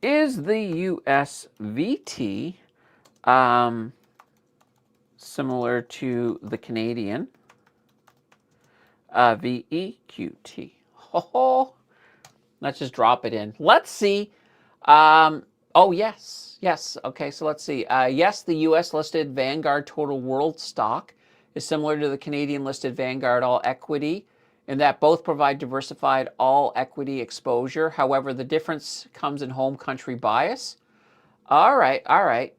is the US VT similar to the Canadian VEQT? Oh, let's just drop it in. Let's see. Oh, yes. Okay, so let's see. Yes, the US listed Vanguard Total World Stock is similar to the Canadian listed Vanguard All Equity in that both provide diversified all equity exposure. However, the difference comes in home country bias. All right.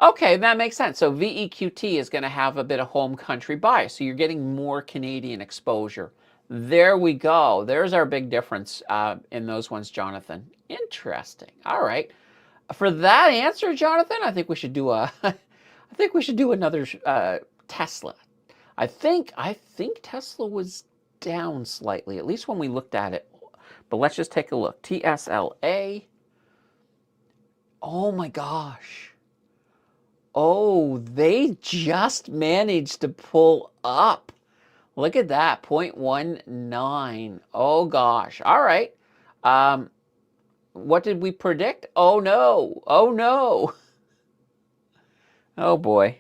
Okay, that makes sense. So VEQT is going to have a bit of home country bias. So you're getting more Canadian exposure. There we go. There's our big difference in those ones, Jonathan. Interesting. All right. For that answer, Jonathan, I think we should do another Tesla. I think Tesla was down slightly, at least when we looked at it. But let's just take a look. TSLA. Oh my gosh. Oh, they just managed to pull up. Look at that, 0.19. Oh gosh. All right. What did we predict? Oh no. Oh boy.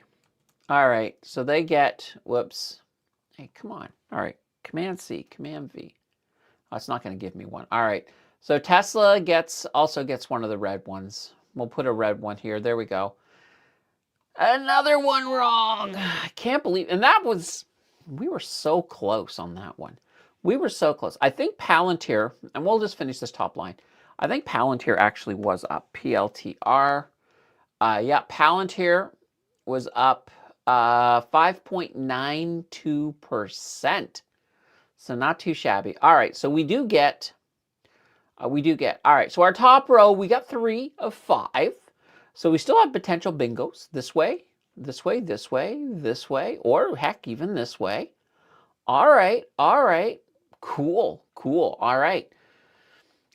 All right. So they get, whoops. Hey, come on. All right. Command C, Command V. Oh, it's not going to give me one. All right. So Tesla also gets one of the red ones. We'll put a red one here. There we go. Another one wrong. I can't believe, and we were so close on that one. We were so close. I think Palantir, and we'll just finish this top line. I think Palantir actually was up. PLTR. Yeah, Palantir was up 5.92%. So not too shabby. All right, so we do get, all right, so our top row, we got 3 of 5. So we still have potential bingos this way, this way, this way, this way, or heck, even this way. All right, cool, all right.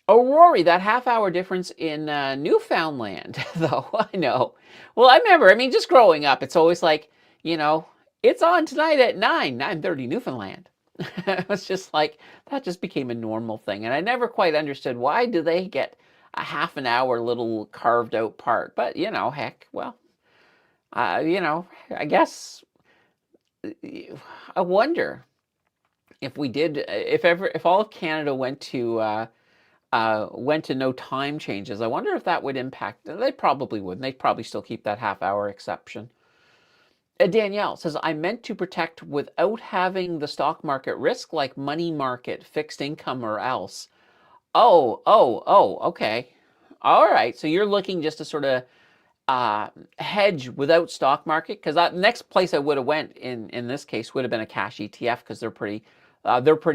Oh, Rory, that half-hour difference in Newfoundland, though, I know. Well, I remember, I mean, just growing up, it's always like, you know, it's on tonight at 9:30 Newfoundland. It was just like, that just became a normal thing. And I never quite understood, why do they get a half an hour little carved out part? But, you know, heck, well, you know, I guess, I wonder if we did, if all of Canada went to no time changes. I wonder if that would impact. They probably wouldn't. They'd probably still keep that half-hour exception. Danielle says, I meant to protect without having the stock market risk, like money market, fixed income, or else. Oh, okay. All right. So you're looking just to sort of hedge without stock market, because that next place I would have went in this case would have been a cash ETF, because they're pretty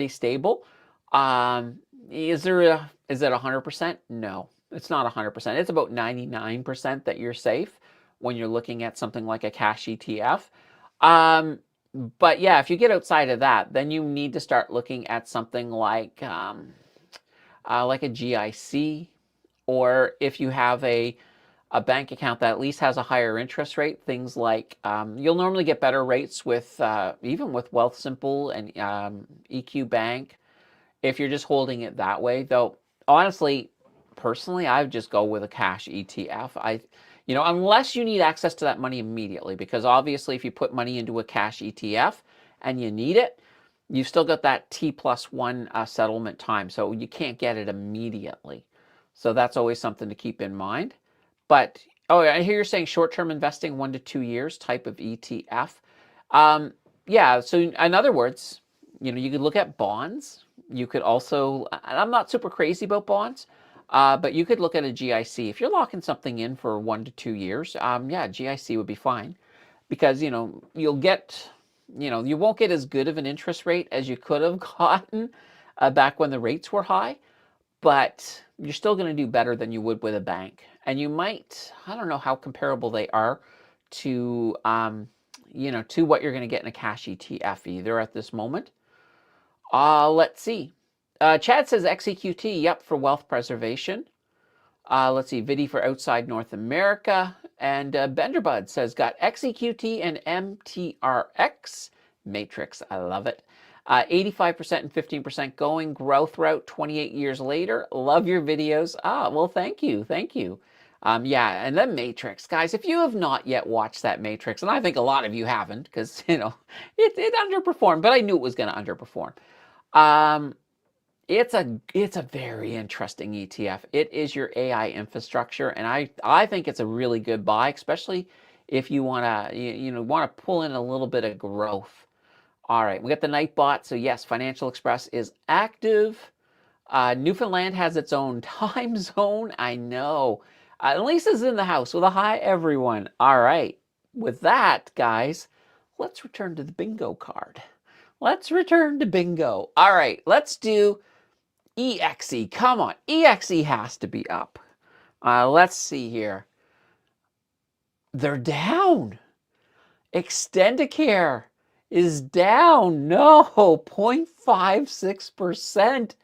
stable. Is it 100%? No, it's not 100%. It's about 99% that you're safe when you're looking at something like a cash ETF. But yeah, if you get outside of that, then you need to start looking at something like a GIC, or if you have a bank account that at least has a higher interest rate, things like you'll normally get better rates with even with Wealthsimple and EQ Bank, if you're just holding it that way. Though honestly, personally, I would just go with a cash ETF. Unless you need access to that money immediately, because obviously if you put money into a cash ETF and you need it, you've still got that T+1 settlement time, so you can't get it immediately. So that's always something to keep in mind. But, oh, I hear you're saying short-term investing, 1 to 2 years type of ETF. Yeah, so in other words, you could look at bonds. You could also, I'm not super crazy about bonds, but you could look at a GIC. If you're locking something in for 1 to 2 years, yeah, GIC would be fine, because, you'll get, you won't get as good of an interest rate as you could have gotten back when the rates were high, but you're still going to do better than you would with a bank. And you might, I don't know how comparable they are to, to what you're going to get in a cash ETF either at this moment. Let's see. Chad says XEQT, yep, for wealth preservation. Let's see, Vidi for outside North America. And Benderbud says, got XEQT and MTRX. Matrix, I love it. 85% and 15% going. Growth route 28 years later. Love your videos. Well, thank you. Yeah, and then Matrix. Guys, if you have not yet watched that Matrix, and I think a lot of you haven't, because, it underperformed, but I knew it was going to underperform. It's a very interesting ETF. It is your AI infrastructure, and I think it's a really good buy, especially if you want to pull in a little bit of growth. All right, we got the Nightbot. So yes, Financial Express is active. Newfoundland has its own time zone. I know. Lisa's in the house with a hi, everyone. All right, with that, guys, let's return to the bingo card. Let's return to bingo. All right, let's do EXE. Come on, EXE has to be up. Let's see here. They're down. Extendicare is down. No, 0.56%.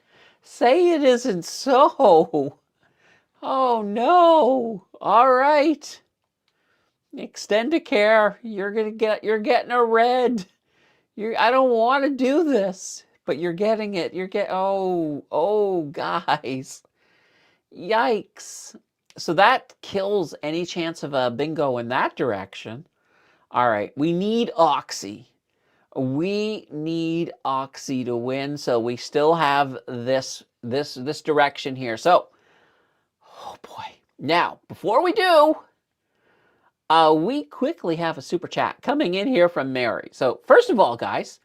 Say it isn't so. Oh no. All right. Extendicare, you're getting a red. I don't want to do this, but you're getting it. Oh guys. Yikes. So that kills any chance of a bingo in that direction. All right, we need Oxy. We need Oxy to win, so we still have this direction here. So, oh boy. Now, before we do, we quickly have a super chat coming in here from Mary. So, first of all, guys,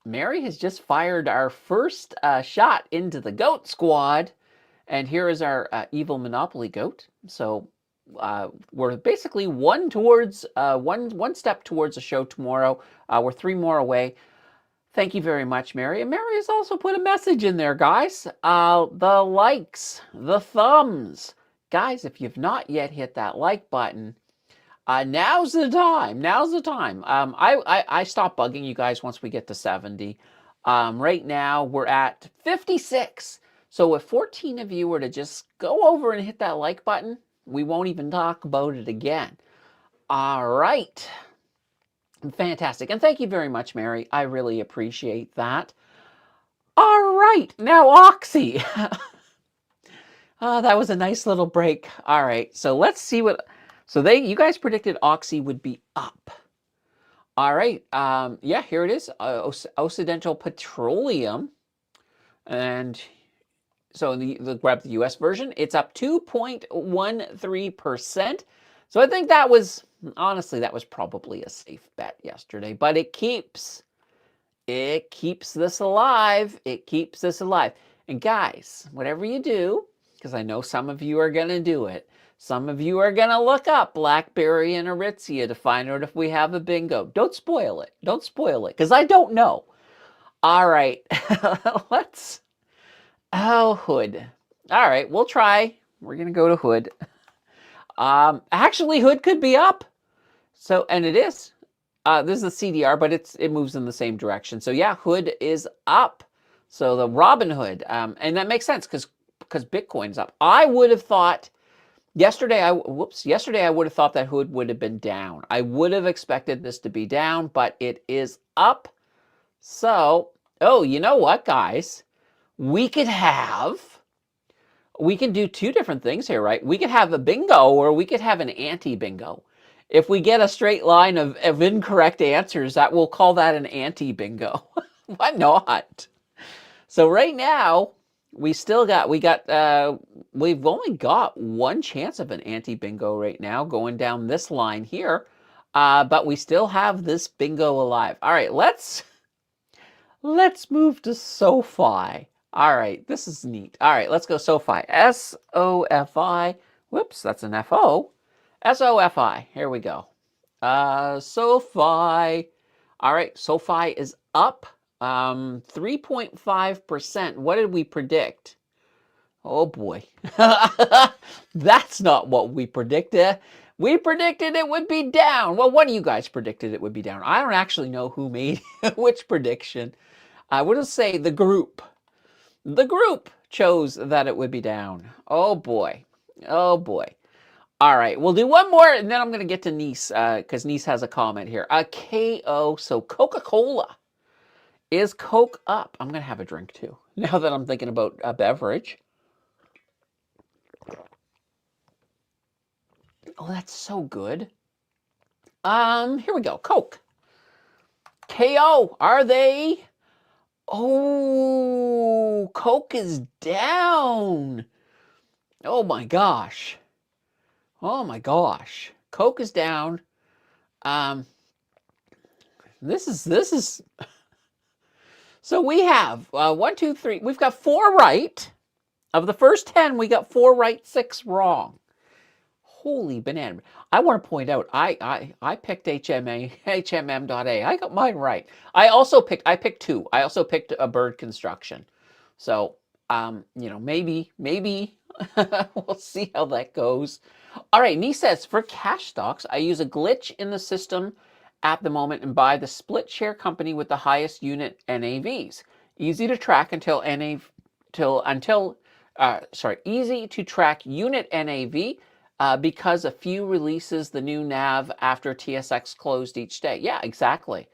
Mary has just fired our first shot into the goat squad, and here is our evil Monopoly goat. So, we're basically one step towards a show tomorrow. We're 3 more away. Thank you very much, Mary. And Mary has also put a message in there, guys. The likes, the thumbs. Guys, if you've not yet hit that like button, now's the time. Now's the time. I stop bugging you guys once we get to 70. Right now, we're at 56. So if 14 of you were to just go over and hit that like button, we won't even talk about it again. All right. Fantastic. And thank you very much, Mary. I really appreciate that. All right. Now, Oxy. Oh, that was a nice little break. All right. So let's see what... So you guys predicted Oxy would be up. All right. Yeah, here it is. Occidental Petroleum. And so grab the US version. It's up 2.13%. So I think that was, honestly, that was probably a safe bet yesterday. But it keeps this alive. It keeps this alive. And guys, whatever you do, because I know some of you are going to do it, some of you are going to look up BlackBerry and Aritzia to find out if we have a bingo. Don't spoil it. Don't spoil it, because I don't know. All right. Let's... Oh, Hood. All right, we'll try. We're going to go to Hood. Actually, Hood could be up. So, and it is. This is the CDR, but it moves in the same direction. So yeah, Hood is up. So the Robinhood, and that makes sense because Bitcoin's up. I would have thought yesterday I would have thought that Hood would have been down. I would have expected this to be down, but it is up. So, oh, you know what, guys? We can do 2 different things here, right? We could have a bingo or we could have an anti-bingo. If we get a straight line of incorrect answers, we'll call that an anti-bingo. Why not? So right now, we've only got 1 chance of an anti-bingo right now going down this line here. But we still have this bingo alive. All right, let's move to SoFi. All right, this is neat. All right, let's go SoFi. S-O-F-I. Whoops, that's an F-O. S-O-F-I. Here we go. SoFi. All right, SoFi is up 3.5%. What did we predict? Oh, boy. That's not what we predicted. We predicted it would be down. Well, one of you guys predicted it would be down. I don't actually know who made which prediction. I would say the group. The group chose that it would be down. Oh, boy. Oh, boy. All right, we'll do one more, and then I'm going to get to Nice, because Nice has a comment here. KO, so Coca-Cola. Is Coke up? I'm going to have a drink, too, now that I'm thinking about a beverage. Oh, that's so good. Here we go. Coke. KO, are they... Oh, Coke is down. Oh my gosh. Oh my gosh. Coke is down. This is so we have 1, 2, 3. We've got 4 right. Of the first 10, we got 4 right, 6 wrong. Holy banana. I want to point out, I picked HMM.A. I got mine right. I picked 2. I also picked a bird construction. So, maybe we'll see how that goes. All right, Nee says, for cash stocks, I use a glitch in the system at the moment and buy the split share company with the highest unit NAVs. Easy to track easy to track unit NAV. Because a few releases the new NAV after TSX closed each day. Yeah, exactly.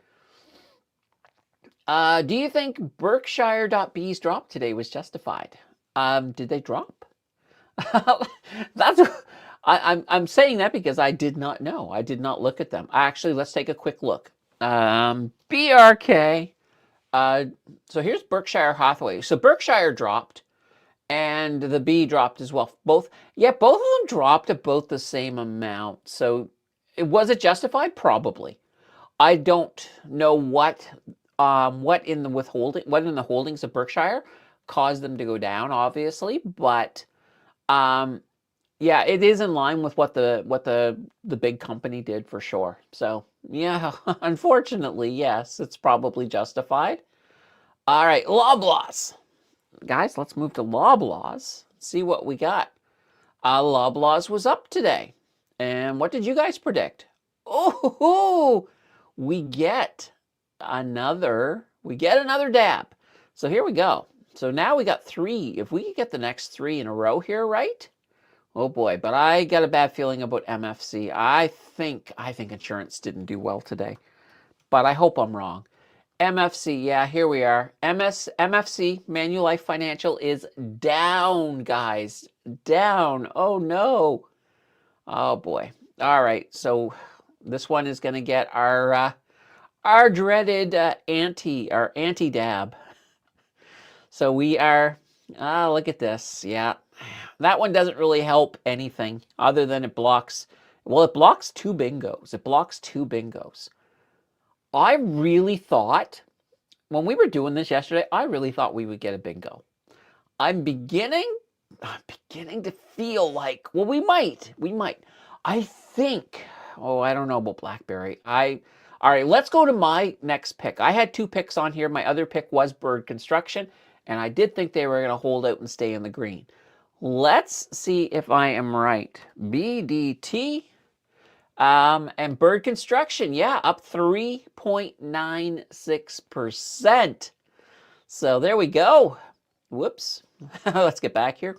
Do you think Berkshire.B's drop today was justified? Did they drop? I'm saying that because I did not know. I did not look at them. Actually, let's take a quick look. BRK. So here's Berkshire Hathaway. So Berkshire dropped. And the B dropped as well. Both of them dropped about the same amount. So, was it justified? Probably. I don't know what in the holdings of Berkshire caused them to go down, obviously. But Yeah, it is in line with what the big company did for sure. So yeah, unfortunately, yes, it's probably justified. All right, Loblaws. Guys, let's move to Loblaws. See what we got. Loblaws was up today. And what did you guys predict? Oh, we get another dab. So here we go. So now we got 3. If we could get the next 3 in a row here, right? Oh boy, but I got a bad feeling about MFC. I think insurance didn't do well today, but I hope I'm wrong. MFC, yeah, here we are. MFC, Manulife Financial, is down, guys. Down. Oh no. Oh boy. All right, so this one is going to get our dreaded anti-dab. So we are. Look at this. Yeah, that one doesn't really help anything other than it blocks. Well, it blocks 2 bingos. It blocks 2 bingos. I really thought when we were doing this yesterday, I really thought we would get a bingo. I'm beginning to feel like, well, we might. I think. Oh, I don't know about BlackBerry. All right, let's go to my next pick. I had 2 picks on here. My other pick was Bird Construction, and I did think they were going to hold out and stay in the green. Let's see if I am right. BDT and Bird Construction, yeah, up 3.96%. So there we go. Whoops. Let's get back here.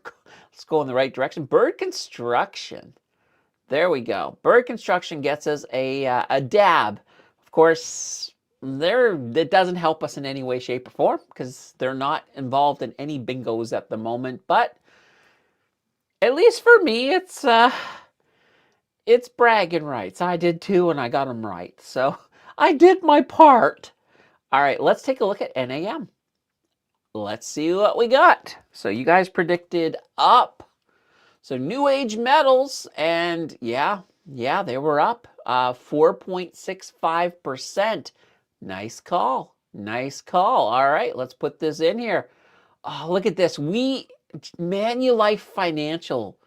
Let's go in the right direction. Bird Construction. There we go. Bird Construction gets us a dab. Of course, that doesn't help us in any way, shape, or form because they're not involved in any bingos at the moment. But at least for me, it's bragging rights. I did too, and I got them right. So I did my part. All right, let's take a look at NAM. Let's see what we got. So you guys predicted up. So New Age Metals, and yeah, they were up 4.65%. Nice call. Nice call. All right, let's put this in here. Oh, look at this. Manulife Financial.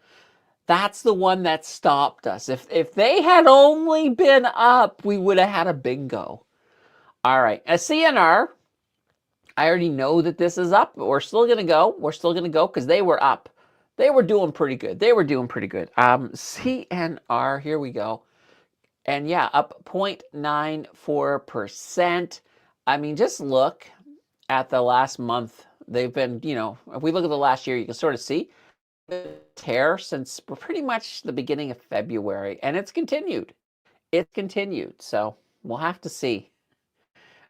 That's the one that stopped us. If they had only been up, we would have had a bingo. All right, a CNR. I already know that this is up, but we're still going to go. We're still going to go because they were up. They were doing pretty good. CNR, here we go. And yeah, up 0.94%. I mean, just look at the last month. They've been, if we look at the last year, you can sort of see the tear since pretty much the beginning of February. And it's continued. So we'll have to see.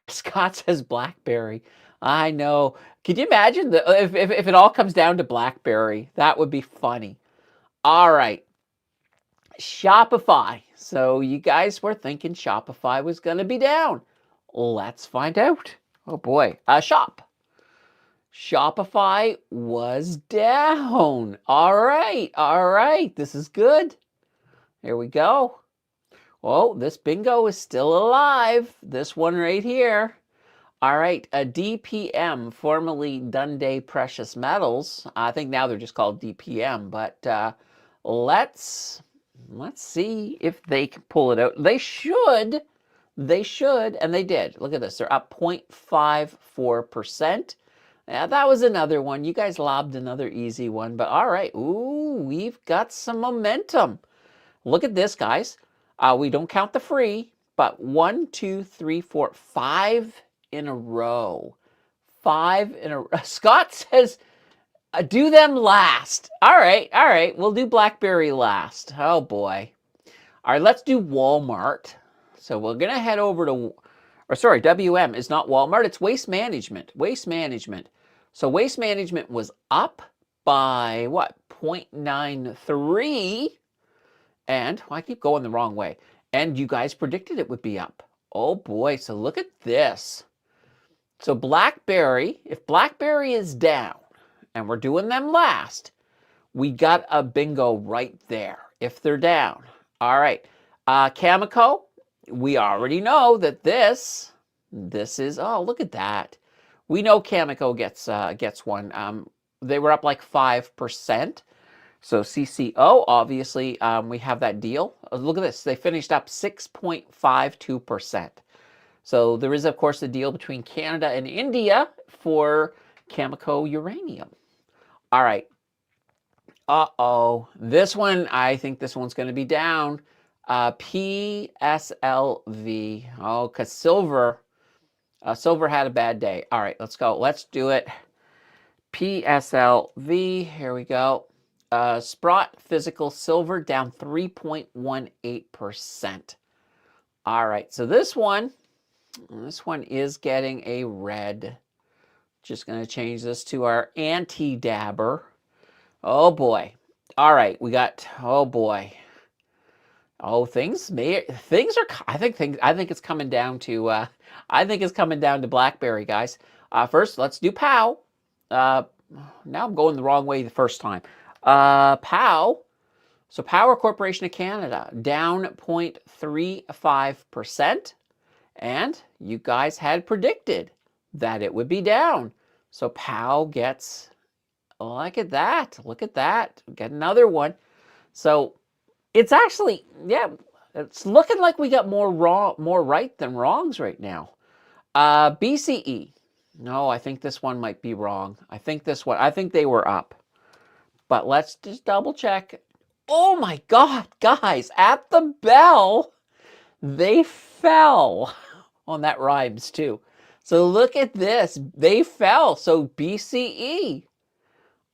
Scott says BlackBerry. I know. Could you imagine if it all comes down to BlackBerry? That would be funny. All right. Shopify. So you guys were thinking Shopify was going to be down. Let's find out. Oh boy. Shopify was down. All right. This is good. Here we go. Oh, this bingo is still alive. This one right here. All right, a DPM, formerly Dundee Precious Metals. I think now they're just called DPM, but let's see if they can pull it out. They should, and they did. Look at this. They're up 0.54%. Yeah, that was another one. You guys lobbed another easy one, but all right. Ooh, we've got some momentum. Look at this, guys. We don't count the free, but 1, 2, 3, 4, 5 in a row. 5 in a row. Scott says, do them last. All right. We'll do BlackBerry last. Oh boy. All right, let's do Walmart. So we're going to head over to, WM is not Walmart. It's Waste Management. So Waste Management was up by what? 0.93. And I keep going the wrong way. And you guys predicted it would be up. Oh boy, so look at this. So BlackBerry, if BlackBerry is down, and we're doing them last, we got a bingo right there if they're down. All right, Cameco, we already know that this is, oh, look at that. We know Cameco gets one. They were up like 5%. So CCO, obviously, we have that deal. Look at this. They finished up 6.52%. So there is, of course, a deal between Canada and India for Cameco uranium. All right. This one, I think this one's going to be down. PSLV. Oh, because silver had a bad day. All right, let's go. Let's do it. PSLV. Here we go. Sprott Physical Silver down 3.18%. All right, so this one is getting a red. Just going to change this to our anti-dabber. Oh boy. All right, we got, oh boy. Oh, things are, I think it's coming down to, BlackBerry, guys. First, let's do POW. Now I'm going the wrong way the first time. POW. So Power Corporation of Canada down 0.35%. And you guys had predicted that it would be down. So POW gets, look at that. Look at that. Get another one. So it's actually, yeah, it's looking like we got more right than wrongs right now. BCE. No, I think this one might be wrong. I think they were up. But let's just double check. Oh my God, guys, at the bell, they fell. On that rhymes too. So look at this. They fell. So BCE.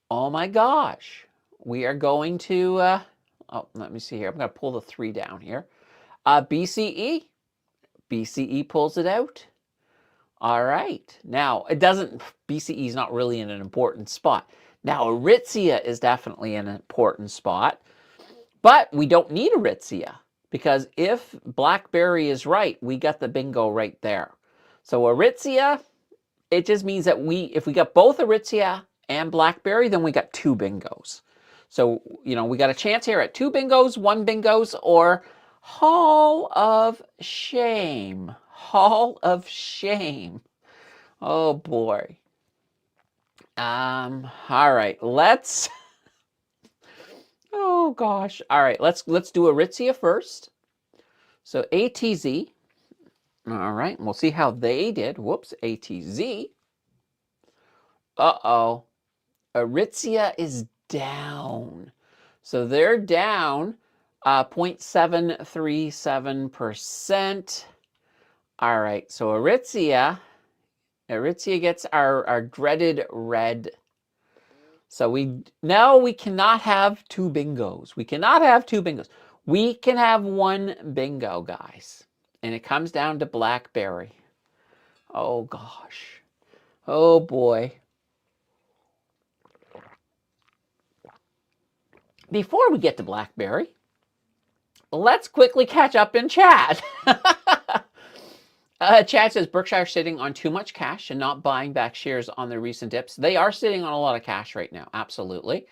Oh my gosh. We are going to, let me see here. I'm going to pull the 3 down here. BCE. BCE pulls it out. All right. Now, BCE is not really in an important spot. Now, Aritzia is definitely in an important spot. But we don't need Aritzia. Because if BlackBerry is right, we got the bingo right there. So Aritzia, it just means that if we got both Aritzia and BlackBerry, then we got 2 bingos. So, we got a chance here at 2 bingos, 1 bingos, or Hall of Shame. Hall of Shame. Oh boy. All right, let's oh gosh. All right, let's do Aritzia first. So ATZ. All right, we'll see how they did. Whoops, ATZ. Uh-oh. Aritzia is down. So they're down 0.737%. All right, so Aritzia gets our dreaded red. So we cannot have 2 bingos. We cannot have 2 bingos. We can have 1 bingo, guys. And it comes down to BlackBerry. Oh, gosh. Oh, boy. Before we get to BlackBerry, let's quickly catch up in chat. Chad says, Berkshire sitting on too much cash and not buying back shares on the recent dips. They are sitting on a lot of cash right now. Absolutely.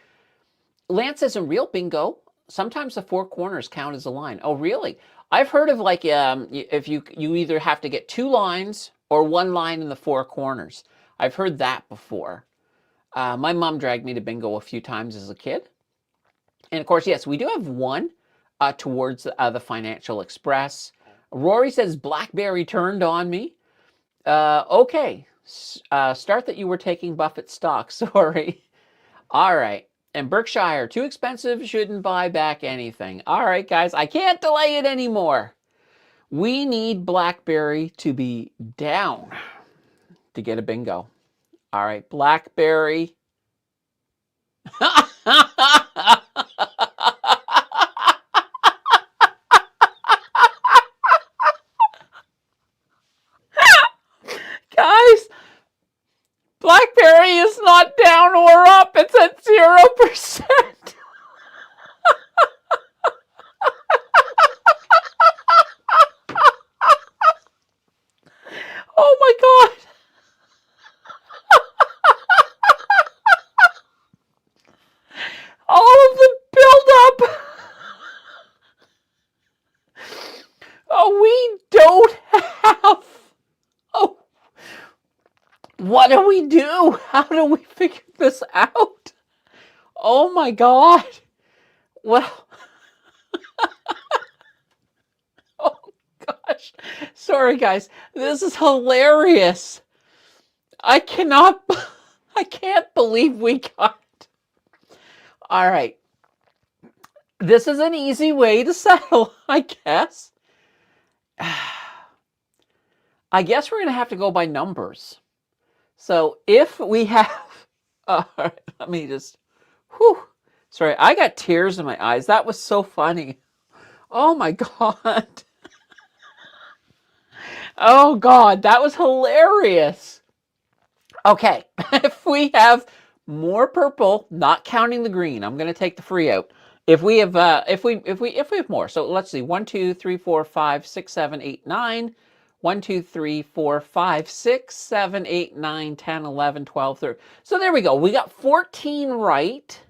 Lance says, in real bingo, sometimes the 4 corners count as a line. Oh, really? I've heard of if you either have to get 2 lines or 1 line in the 4 corners. I've heard that before. My mom dragged me to bingo a few times as a kid. And of course, yes, we do have one towards the Financial Express. Rory says, BlackBerry turned on me. Okay. Start that you were taking Buffett stock. Sorry. All right. And Berkshire, too expensive, shouldn't buy back anything. All right, guys, I can't delay it anymore. We need BlackBerry to be down to get a bingo. All right, BlackBerry. Guys, BlackBerry is not down or up. It's at 0%. Oh my God. All of the buildup. Oh, we don't have. Oh, what do we do? How do we figure this out? Oh my God. Well, oh gosh. Sorry, guys. This is hilarious. I cannot, I can't believe we got. All right. This is an easy way to settle, I guess. I guess we're going to have to go by numbers. So if we have, all right, let me just, whew. Sorry, I got tears in my eyes. That was so funny. Oh my God. Oh God, that was hilarious. Okay, if we have more purple, not counting the green, I'm going to take the free out. If we have, if we have more, so let's see, 1, 2, 3, 4, 5, 6, 7, 8, 9. 1, 2, 3, 4, 5, 6, 7, 8, 9, 10, 11, 12, 13. So there we go. We got 14 right,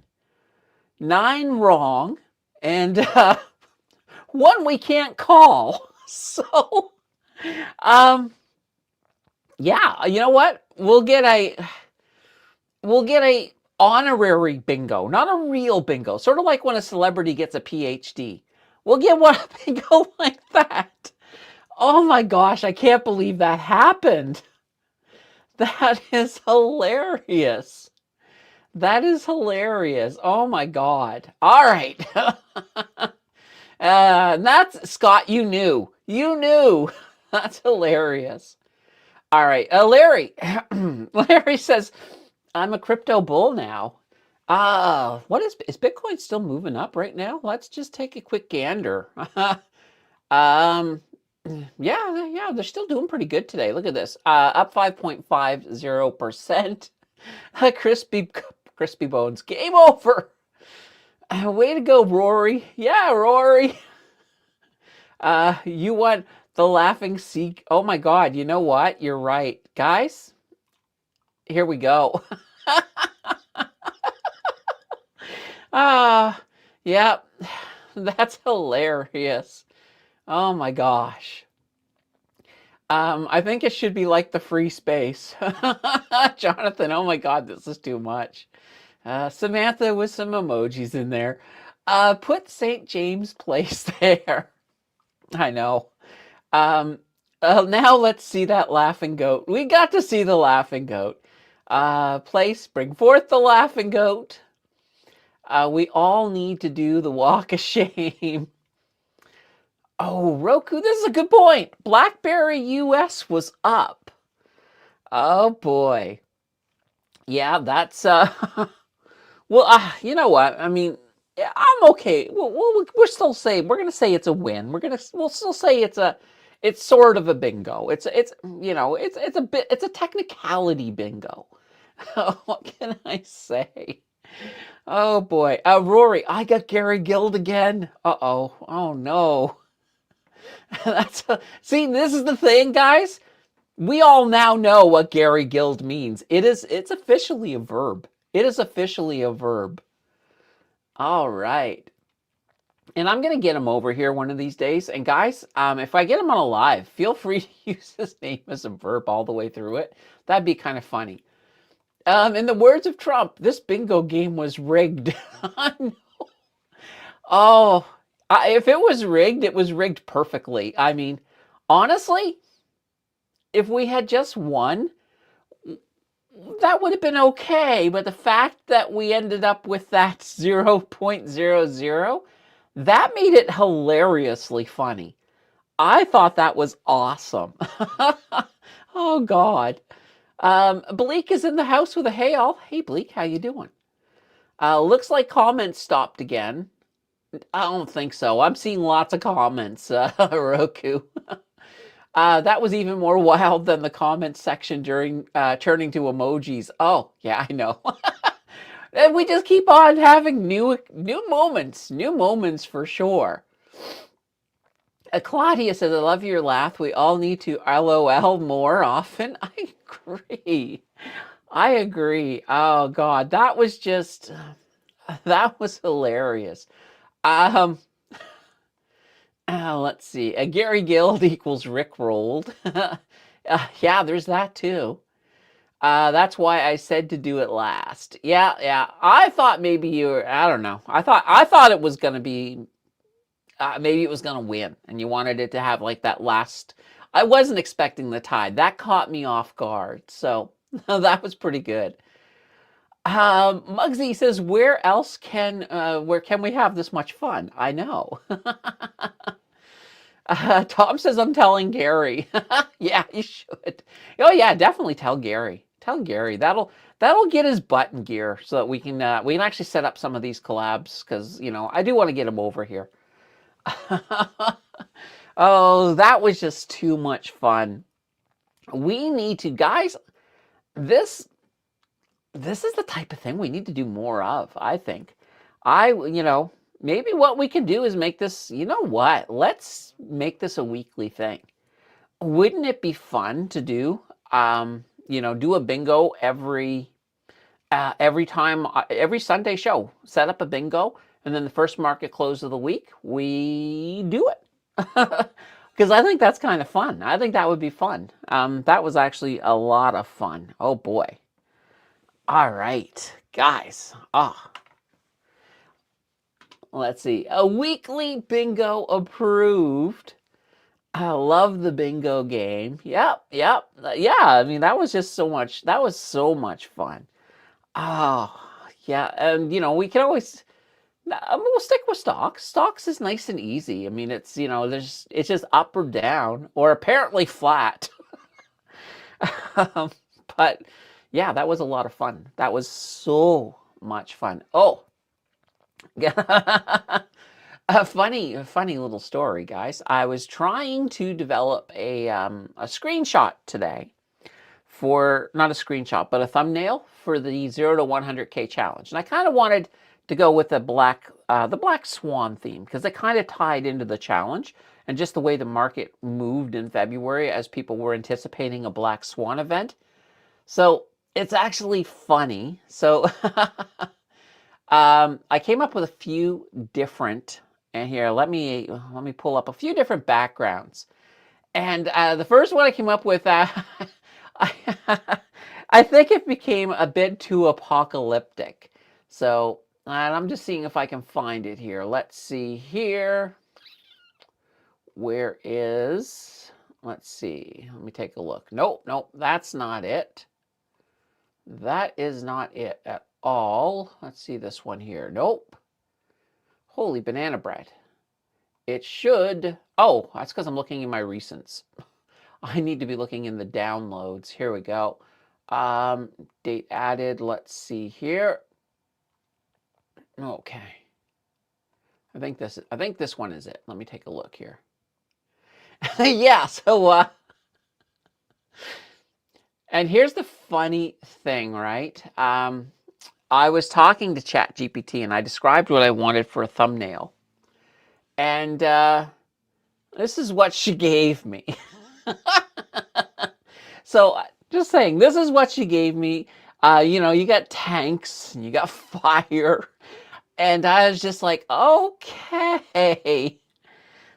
9 wrong, and 1 we can't call. So, yeah, you know what? We'll get a honorary bingo, not a real bingo. Sort of like when a celebrity gets a PhD. We'll get one bingo like that. Oh my gosh, I can't believe that happened. That is hilarious. That is hilarious. Oh my God. All right. That's Scott. You knew. You knew. That's hilarious. All right. Larry. Larry says, I'm a crypto bull now. What is Bitcoin still moving up right now? Let's just take a quick gander. um, yeah, they're still doing pretty good today. Look at this. Up 5.50%. Crispy bones. Game over. Way to go, Rory. Yeah, Rory. You want the laughing sea. Oh my God. You know what? You're right. Guys, here we go. Yeah, that's hilarious. Oh my gosh. I think it should be like the free space. Jonathan, oh my God, this is too much. Samantha with some emojis in there. Put St. James Place there. I know. Now let's see that laughing goat. We got to see the laughing goat. Place, bring forth the laughing goat. We all need to do the walk of shame. Oh, Roku, this is a good point. BlackBerry US was up. Oh boy. Yeah, that's well, you know what? I mean, yeah, I'm okay. We're still saying we're gonna say it's a win. We'll still say it's sort of a bingo. It's it's a technicality bingo. What can I say? Oh boy. Rory, I got Gary Guild again. Uh-oh. Oh no. See, this is the thing, guys. We all now know what Gary Guild means. It's officially a verb. It is officially a verb. All right. And I'm going to get him over here one of these days. And guys, if I get him on a live, feel free to use his name as a verb all the way through it. That'd be kind of funny. In the words of Trump, this bingo game was rigged. Oh, if it was rigged, it was rigged perfectly. I mean, honestly, if we had just won, that would have been okay. But the fact that we ended up with that 0.00, that made it hilariously funny. I thought that was awesome. Oh, God. Bleak is in the house with a hail. Hey, Bleak, how you doing? Looks like comments stopped again. I don't think so. I'm seeing lots of comments, Roku. That was even more wild than the comment section during turning to emojis. Oh, yeah, I know. And we just keep on having new moments for sure. Claudia says, I love your laugh. We all need to LOL more often. I agree. Oh, God, that was hilarious. Let's see. Gary Guild equals Rick rolled. Yeah, there's that too. That's why I said to do it last. Yeah, yeah. I thought maybe you were, I don't know. I thought it was going to be, maybe it was going to win and you wanted it to have like that last. I wasn't expecting the tide. That caught me off guard. So that was pretty good. Muggsy says, where can we have this much fun? I know. Tom says, I'm telling Gary. Yeah, you should. Oh yeah, definitely tell Gary. Tell Gary. That'll get his butt in gear so that we can actually set up some of these collabs because I do want to get him over here. Oh, that was just too much fun. We need to, guys. This this is the type of thing we need to do more of, I think. Maybe what we can do is make this, you know what? Let's make this a weekly thing. Wouldn't it be fun to do a bingo every time, every Sunday show, set up a bingo, and then the first market close of the week, we do it. Because I think that's kind of fun. I think that would be fun. That was actually a lot of fun. Oh boy. All right, guys. Let's see. A weekly bingo approved. I love the bingo game. Yep, yep. Yeah, I mean, that was so much fun. Oh, yeah. And, we can always, we'll stick with stocks. Stocks is nice and easy. I mean, it's just up or down, or apparently flat. But yeah, that was a lot of fun. That was so much fun. Oh, a funny little story, guys. I was trying to develop a screenshot today for, not a screenshot, but a thumbnail for the 0 to 100K challenge. And I kind of wanted to go with the black swan theme because it kind of tied into the challenge and just the way the market moved in February as people were anticipating a black swan event. So it's actually funny. So I came up with a few different, and here, let me pull up a few different backgrounds. And the first one I came up with, I, I think it became a bit too apocalyptic. So, and I'm just seeing if I can find it here. Let's see here. Let's see. Let me take a look. Nope, that's not it. That is not it at all. Let's see this one here. Nope. Holy banana bread. It should. Oh, that's because I'm looking in my recents. I need to be looking in the downloads. Here we go. Date added. Let's see here. Okay. I think this one is it. Let me take a look here. Yeah, so and here's the funny thing, right? I was talking to ChatGPT and I described what I wanted for a thumbnail. And this is what she gave me. So just saying, this is what she gave me. You got tanks and you got fire. And I was just like, okay.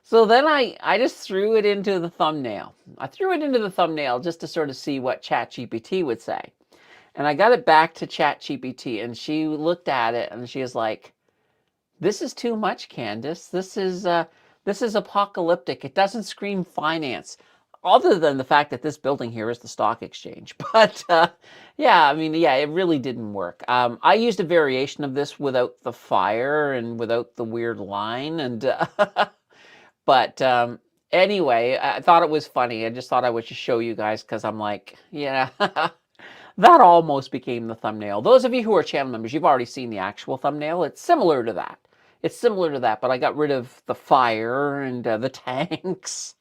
So then I just threw it into the thumbnail. I threw it into the thumbnail just to sort of see what ChatGPT would say. And I got it back to ChatGPT and she looked at it and she was like, this is too much, Candace. This is apocalyptic. It doesn't scream finance. Other than the fact that this building here is the stock exchange. But yeah, I mean, yeah, it really didn't work. I used a variation of this without the fire and without the weird line. And but anyway, I thought it was funny. I just thought I would just show you guys because I'm like, yeah, that almost became the thumbnail. Those of you who are channel members, you've already seen the actual thumbnail. It's similar to that. It's similar to that, but I got rid of the fire and the tanks.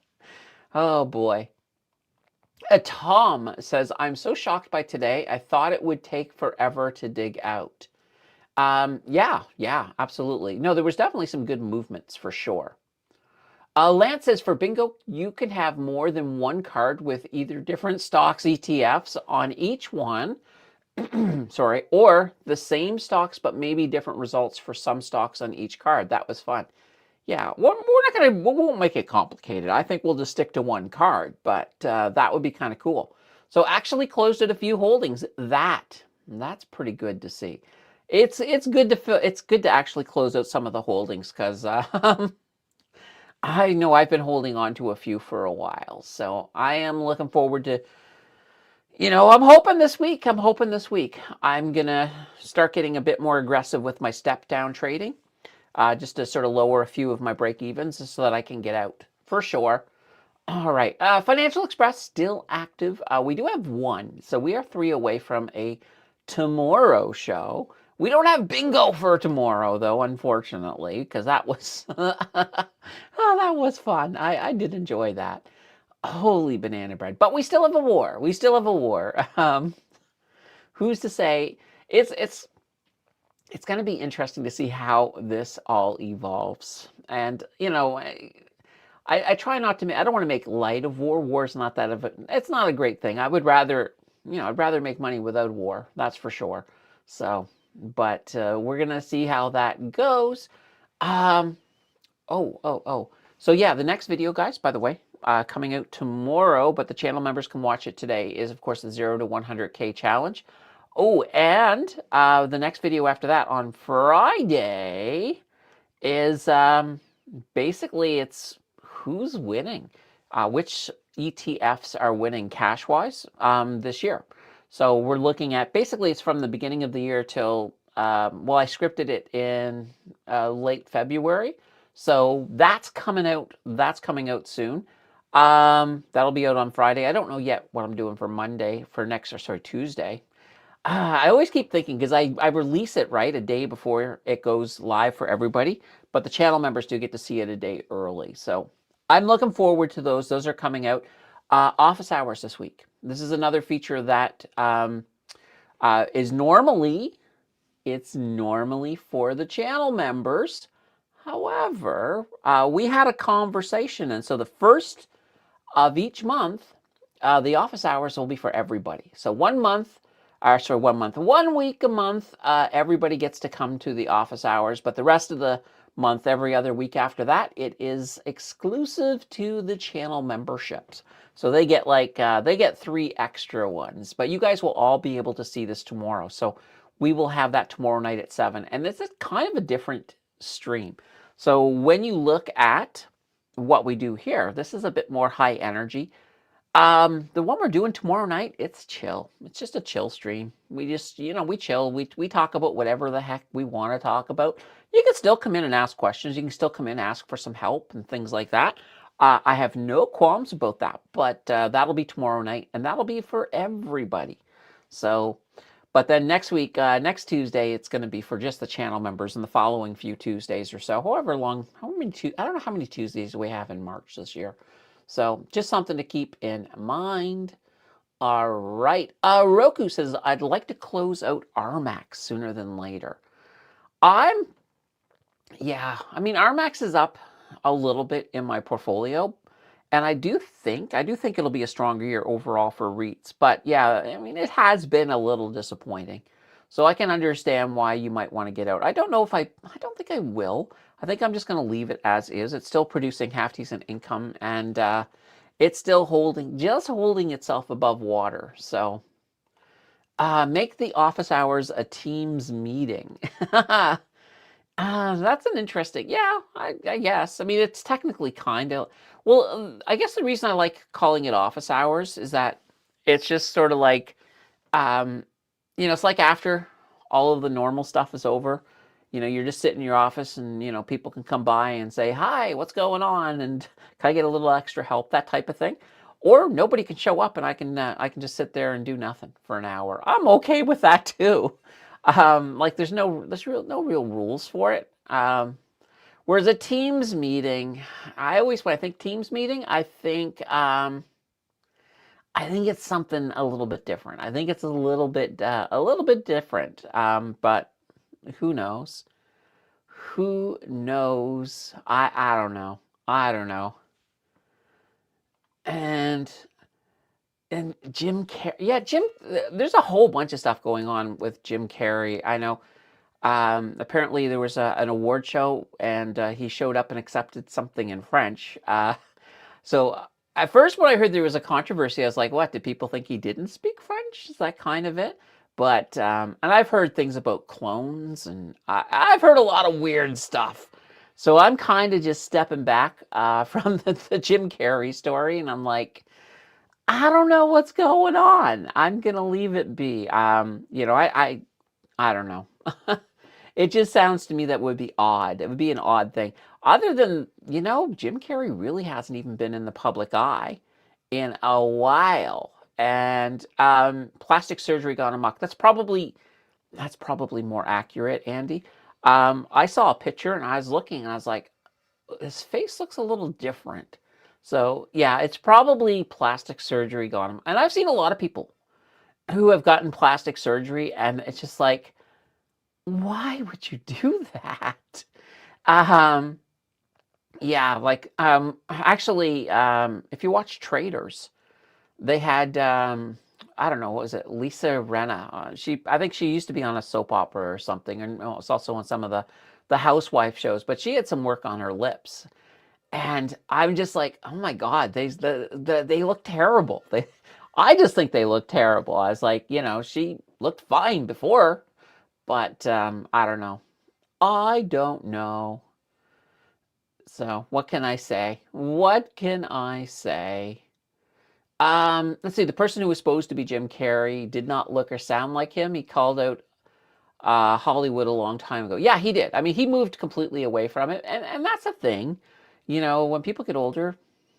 Oh boy. Tom says, I'm so shocked by today. I thought it would take forever to dig out. Yeah, absolutely. No, there was definitely some good movements for sure. Lance says, for bingo, you can have more than one card with either different stocks, ETFs on each one. Sorry, or the same stocks, but maybe different results for some stocks on each card. That was fun. Yeah, we won't make it complicated. I think we'll just stick to one card, but that would be kind of cool. So actually closed at a few holdings. That's pretty good to see. It's good to feel, it's good to actually close out some of the holdings because I know I've been holding on to a few for a while. So I am looking forward to, I'm hoping this week. I'm gonna start getting a bit more aggressive with my step down trading, just to sort of lower a few of my break evens so that I can get out for sure. All right. Financial Express still active. We do have one, so we are 3 away from a tomorrow show. We don't have bingo for tomorrow, though, unfortunately, because that was oh, that was fun. I did enjoy that. Holy banana bread! But we still have a war. We still have a war. Who's to say? It's going to be interesting to see how this all evolves. And I try not to. I don't want to make light of war. War's not that of a. It's not a great thing. I would rather, I'd rather make money without war. That's for sure. So, but we're gonna see how that goes. Um. Oh. So yeah, the next video, guys. By the way, coming out tomorrow, but the channel members can watch it today. Is of course the 0 to 100K challenge. Oh, and the next video after that on Friday is basically it's who's winning, which ETFs are winning cash-wise this year. So we're looking at, basically it's from the beginning of the year till, well, I scripted it in late February. So that's coming out soon. That'll be out on Friday. I don't know yet what I'm doing for Monday, for next, or sorry, Tuesday. I always keep thinking, because I release it right a day before it goes live for everybody, but the channel members do get to see it a day early. So I'm looking forward to those. Those are coming out. Office hours this week. This is another feature that is normally, it's normally for the channel members. However, we had a conversation, and so the first of each month, the office hours will be for everybody. So 1 month, or sorry, 1 month, 1 week a month, everybody gets to come to the office hours, but the rest of the month, every other week after that, it is exclusive to the channel memberships. So they get they get 3 extra ones, but you guys will all be able to see this tomorrow. So we will have that tomorrow night at 7, and this is kind of a different stream. So when you look at what we do here, this is a bit more high energy. The one we're doing tomorrow night, it's chill. It's just a chill stream. We just, we chill. We talk about whatever the heck we want to talk about. You can still come in and ask questions. You can still come in and ask for some help and things like that. I have no qualms about that, but that'll be tomorrow night, and that'll be for everybody. So, but then next week, next Tuesday, it's going to be for just the channel members, and the following few Tuesdays or so, however long, I don't know how many Tuesdays we have in March this year. So just something to keep in mind. All right. Roku says, I'd like to close out RMAX sooner than later. Yeah, I mean, RMAX is up a little bit in my portfolio, and I do think it'll be a stronger year overall for REITs. But yeah, I mean, it has been a little disappointing. So I can understand why you might want to get out. I don't know if I don't think I will. I think I'm just going to leave it as is. It's still producing half decent income, and it's still just holding itself above water. So make the office hours a Teams meeting. That's an interesting, yeah, I guess. I mean, it's technically kind of, well, I guess the reason I like calling it office hours is that it's just sort of like, um, it's like after all of the normal stuff is over, you're just sitting in your office, and, people can come by and say, hi, what's going on? And can I get a little extra help? That type of thing. Or nobody can show up, and I can just sit there and do nothing for an hour. I'm okay with that too. Like there's no real rules for it. Whereas a Teams meeting, when I think Teams meeting, I think it's something a little bit different. I think it's a little bit different. But who knows? Who knows? I don't know. I don't know. And Jim Carrey, yeah, there's a whole bunch of stuff going on with Jim Carrey. I know. Apparently there was an award show, and he showed up and accepted something in French. So At first, when I heard there was a controversy, I was like, what? Did people think he didn't speak French? Is that kind of it? But, and I've heard things about clones, and I've heard a lot of weird stuff. So I'm kind of just stepping back from the Jim Carrey story, and I'm like, I don't know what's going on. I'm going to leave it be. I don't know. It just sounds to me that would be odd. It would be an odd thing. Other than, Jim Carrey really hasn't even been in the public eye in a while. And plastic surgery gone amok. That's probably more accurate, Andy. I saw a picture and I was looking and I was like, his face looks a little different. So yeah, it's probably plastic surgery gone amok. And I've seen a lot of people who have gotten plastic surgery, and it's just like, why would you do that? Um, yeah, like actually, if you watch Traders, they had I don't know, what was it, Lisa Renna? I think she used to be on a soap opera or something, and it's also on some of the housewife shows. But she had some work on her lips, and I'm just like, oh my God, they look terrible. I just think they look terrible. I was like, she looked fine before, but I don't know. I don't know. So what can I say? What can I say? Let's see. The person who was supposed to be Jim Carrey did not look or sound like him. He called out Hollywood a long time ago. Yeah, he did. I mean, he moved completely away from it, and that's a thing. When people get older,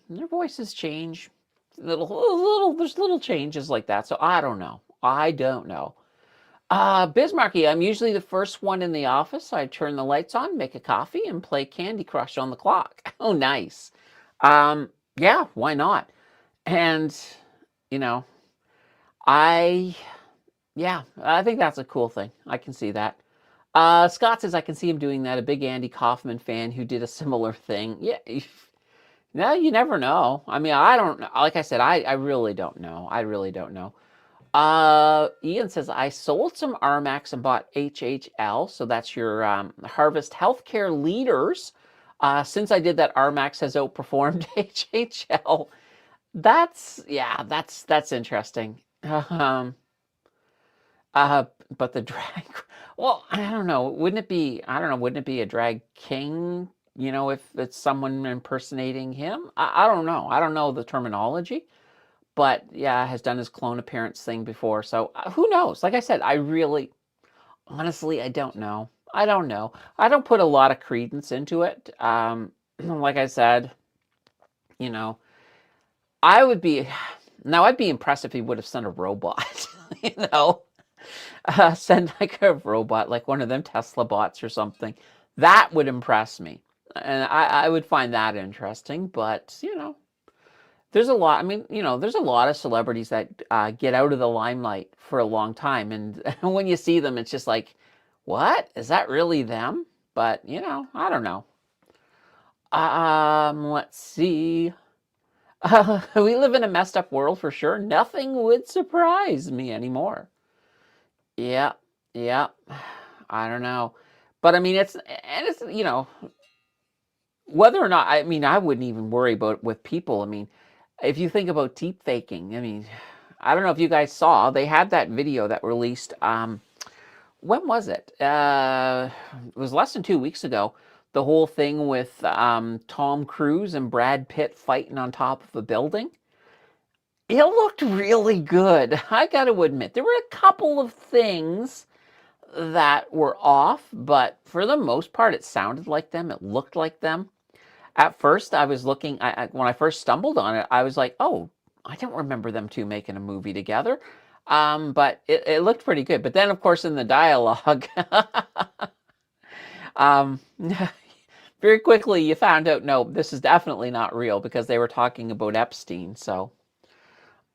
their voices change. There's little changes like that. So I don't know. I don't know. Bismarcky, I'm usually the first one in the office. I turn the lights on, make a coffee, and play Candy Crush on the clock. Oh, nice. Yeah, why not? And, you know, I, yeah, I think that's a cool thing. I can see that. Scott says I can see him doing that. A big Andy Kaufman fan who did a similar thing. Yeah, no, you never know. I mean, I don't know. Like I said, I really don't know. I really don't know. Ian says, I sold some RMAX and bought HHL. So that's your Harvest Healthcare Leaders. Since I did that, RMAX has outperformed HHL. That's interesting. But the drag, well, I don't know. Wouldn't it be a drag king, if it's someone impersonating him? I don't know. I don't know the terminology. But yeah, has done his clone appearance thing before. So who knows? Like I said, honestly, I don't know. I don't know. I don't put a lot of credence into it. Like I said, you know, I'd be impressed if he would have sent a robot, send like a robot, like one of them Tesla bots or something. That would impress me. And I would find that interesting, but there's a lot. I mean, there's a lot of celebrities that get out of the limelight for a long time, and when you see them, it's just like, what? Is that really them? But I don't know. Let's see. We live in a messed up world for sure. Nothing would surprise me anymore. Yeah, yeah. I don't know, but I mean, it's whether or not, I mean, I wouldn't even worry about it with people. I mean, if you think about deep faking, I mean, I don't know if you guys saw, they had that video that released, when was it? It was less than 2 weeks ago. The whole thing with Tom Cruise and Brad Pitt fighting on top of a building. It looked really good. I got to admit, there were a couple of things that were off, but for the most part, it sounded like them. It looked like them. At first, I was looking, when I first stumbled on it, I was like, oh, I don't remember them two making a movie together. But it looked pretty good. But then, of course, in the dialogue, um, very quickly you found out, no, this is definitely not real because they were talking about Epstein. So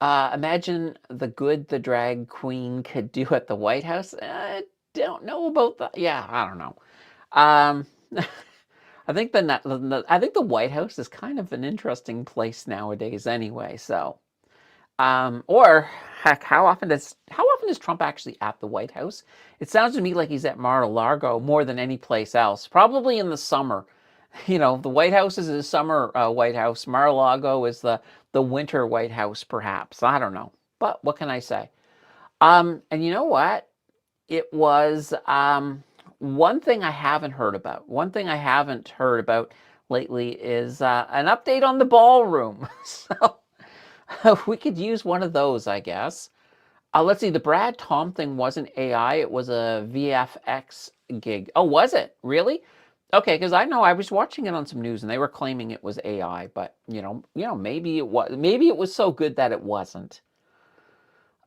imagine the good the drag queen could do at the White House. I don't know about that. Yeah, I don't know. Um, I think the White House is kind of an interesting place nowadays, anyway. So, or heck, how often is Trump actually at the White House? It sounds to me like he's at Mar-a-Lago more than any place else. Probably in the summer, You know, the White House is the summer White House. Mar-a-Lago is the winter White House, perhaps. I don't know. But what can I say? And you know what? It was one thing I haven't heard about. One thing I haven't heard about lately is an update on the ballroom. So we could use one of those, I guess. Let's see, the Brad Tom thing wasn't AI, it was a VFX gig. Oh, was it? Really? Okay, because I know I was watching it on some news and they were claiming it was AI, but maybe it was. Maybe it was so good that it wasn't.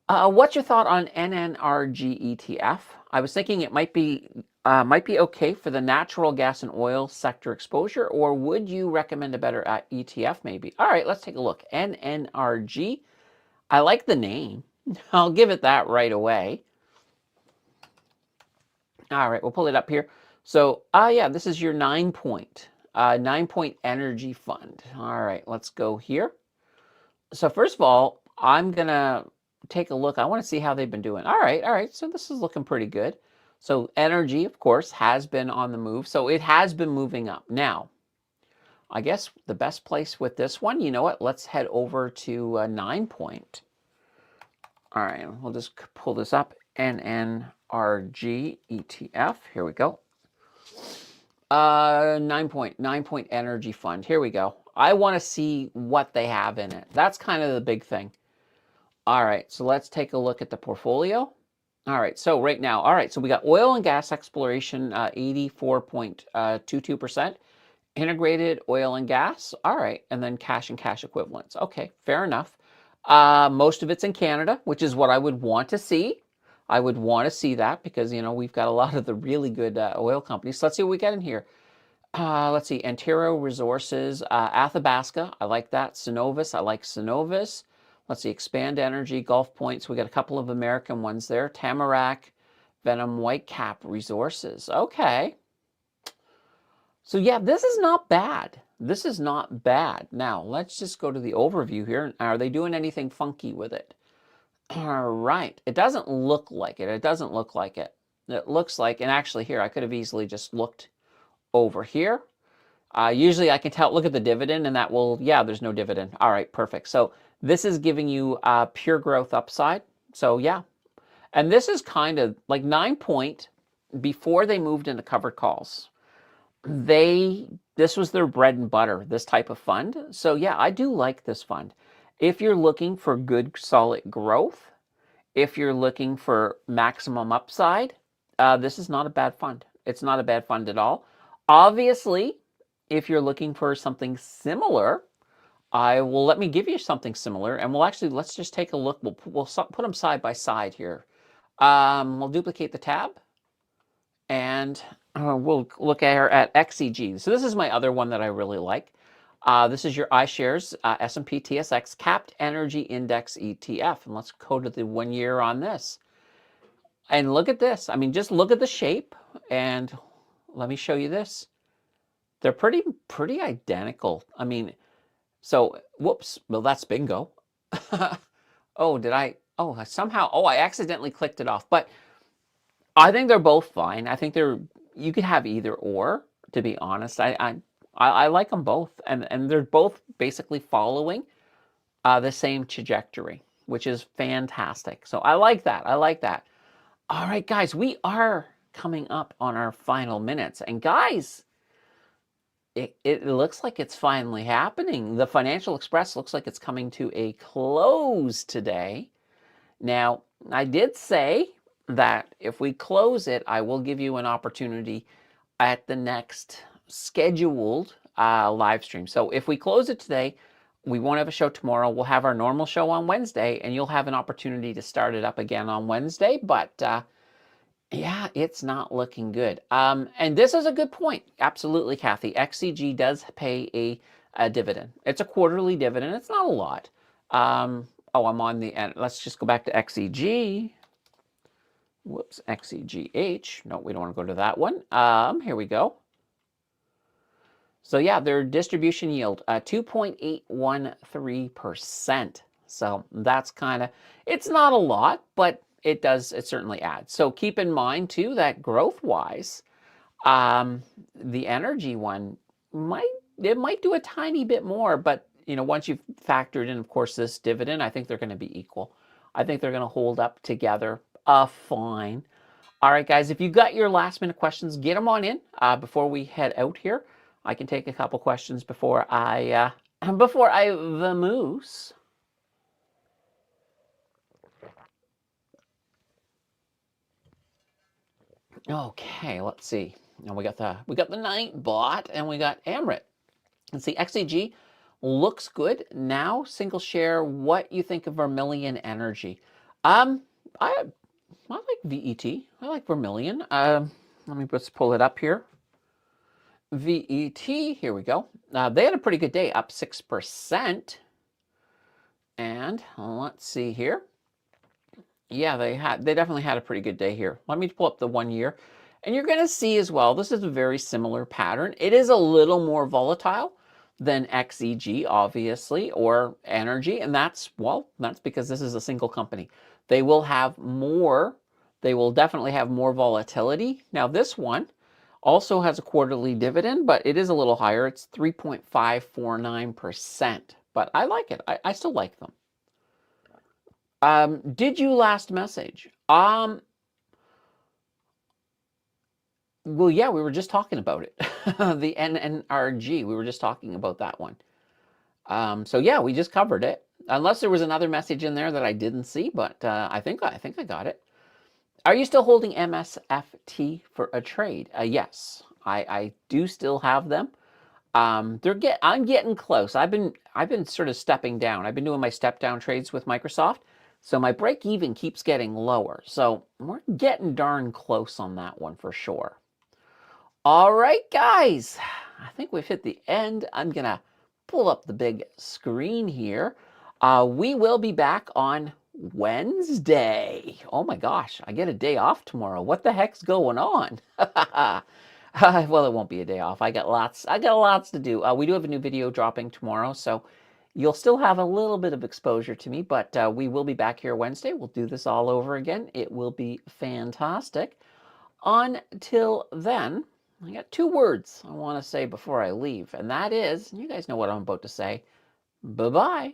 What's your thought on NNRG ETF? I was thinking it might be okay for the natural gas and oil sector exposure, or would you recommend a better ETF maybe? All right, let's take a look. NNRG. I like the name. I'll give it that right away. All right, we'll pull it up here. So, yeah, this is your 9-point energy fund. All right, let's go here. So first of all, I'm gonna take a look. I want to see how they've been doing. All right. So this is looking pretty good. So energy, of course, has been on the move. So it has been moving up. Now, I guess the best place with this one, you know what? Let's head over to 9-point. All right, we'll just pull this up. NNRG ETF. Here we go. 9-point energy fund. Here we go. I want to see what they have in it. That's kind of the big thing. All right, so let's take a look at the portfolio. All right, so right now, all right, so we got oil and gas exploration, 84.22%. Integrated oil and gas, all right, and then cash and cash equivalents. Okay, fair enough. Most of it's in Canada, which is what I would want to see. I would want to see that because, we've got a lot of the really good oil companies. So let's see what we got in here. Let's see, Antero Resources, Athabasca, I like that. Cenovus, I like Cenovus. Let's see, Expand Energy, Gulf Points. We got a couple of American ones there. Tamarack, Venom, Whitecap Resources. Okay. So yeah, this is not bad. This is not bad. Now, let's just go to the overview here. Are they doing anything funky with it? All right. It doesn't look like it. It doesn't look like it. It looks like, and actually here, I could have easily just looked over here. Usually I can tell, look at the dividend and that will, yeah, there's no dividend. All right, perfect. So this is giving you pure growth upside. So yeah, and this is kind of like 9-point before they moved into covered calls. This was their bread and butter, this type of fund. So yeah, I do like this fund. If you're looking for good, solid growth, if you're looking for maximum upside, this is not a bad fund. It's not a bad fund at all. Obviously, if you're looking for something similar, let me give you something similar, and let's just take a look. We'll put them side by side here. We'll duplicate the tab, and we'll look at XEG. So this is my other one that I really like. This is your iShares S&P TSX Capped Energy Index ETF, and let's go to the 1 year on this. And look at this. I mean, just look at the shape, and let me show you this. They're pretty identical. I mean, so, whoops, well, that's bingo. Oh, I accidentally clicked it off. But I think they're both fine. I think you could have either or, to be honest. I like them both. And they're both basically following the same trajectory, which is fantastic. So I like that. I like that. All right, guys, we are coming up on our final minutes. And guys, it looks like it's finally happening. The Financial Express looks like it's coming to a close today. Now, I did say that if we close it, I will give you an opportunity at the next scheduled live stream. So if we close it today, we won't have a show tomorrow. We'll have our normal show on Wednesday, and you'll have an opportunity to start it up again on Wednesday. But yeah, it's not looking good. And this is a good point. Absolutely, Kathy. XCG does pay a dividend. It's a quarterly dividend. It's not a lot. I'm on the end. Let's just go back to XEG. Whoops, XEGH. No, we don't want to go to that one. Here we go. So yeah, their distribution yield, 2.813%. So that's kind of, it's not a lot, but it certainly adds. So keep in mind too that growth-wise, the energy one it might do a tiny bit more, but once you've factored in, of course, this dividend, I think they're going to be equal. I think they're going to hold up together fine. All right, guys, if you got your last minute questions, get them on in before we head out here. I can take a couple questions before I vamoose. Okay, let's see. Now we got the Night Bot and we got Amrit. Let's see, XAG looks good. Now, single share, what you think of Vermilion Energy? I like VET. I like Vermilion. Let me just pull it up here. VET, here we go. They had a pretty good day, up 6%. And let's see here. Yeah, they definitely had a pretty good day here. Let me pull up the 1 year. And you're going to see as well, this is a very similar pattern. It is a little more volatile than XEG, obviously, or energy. And that's because this is a single company. They will definitely have more volatility. Now, this one also has a quarterly dividend, but it is a little higher. It's 3.549%. But I like it. I still like them. Did you last message? Well, yeah, we were just talking about it. The NNRG, we were just talking about that one. So yeah, we just covered it. Unless there was another message in there that I didn't see, but I think I got it. Are you still holding MSFT for a trade? Yes, I do still have them. I'm getting close. I've been sort of stepping down. I've been doing my step down trades with Microsoft. So my break even keeps getting lower. So we're getting darn close on that one for sure. All right, guys. I think we've hit the end. I'm going to pull up the big screen here. We will be back on Wednesday. Oh my gosh, I get a day off tomorrow. What the heck's going on? Well, it won't be a day off. I got lots to do. We do have a new video dropping tomorrow, so you'll still have a little bit of exposure to me, but we will be back here Wednesday. We'll do this all over again. It will be fantastic. Until then, I got 2 words I want to say before I leave, and that is, you guys know what I'm about to say, bye-bye.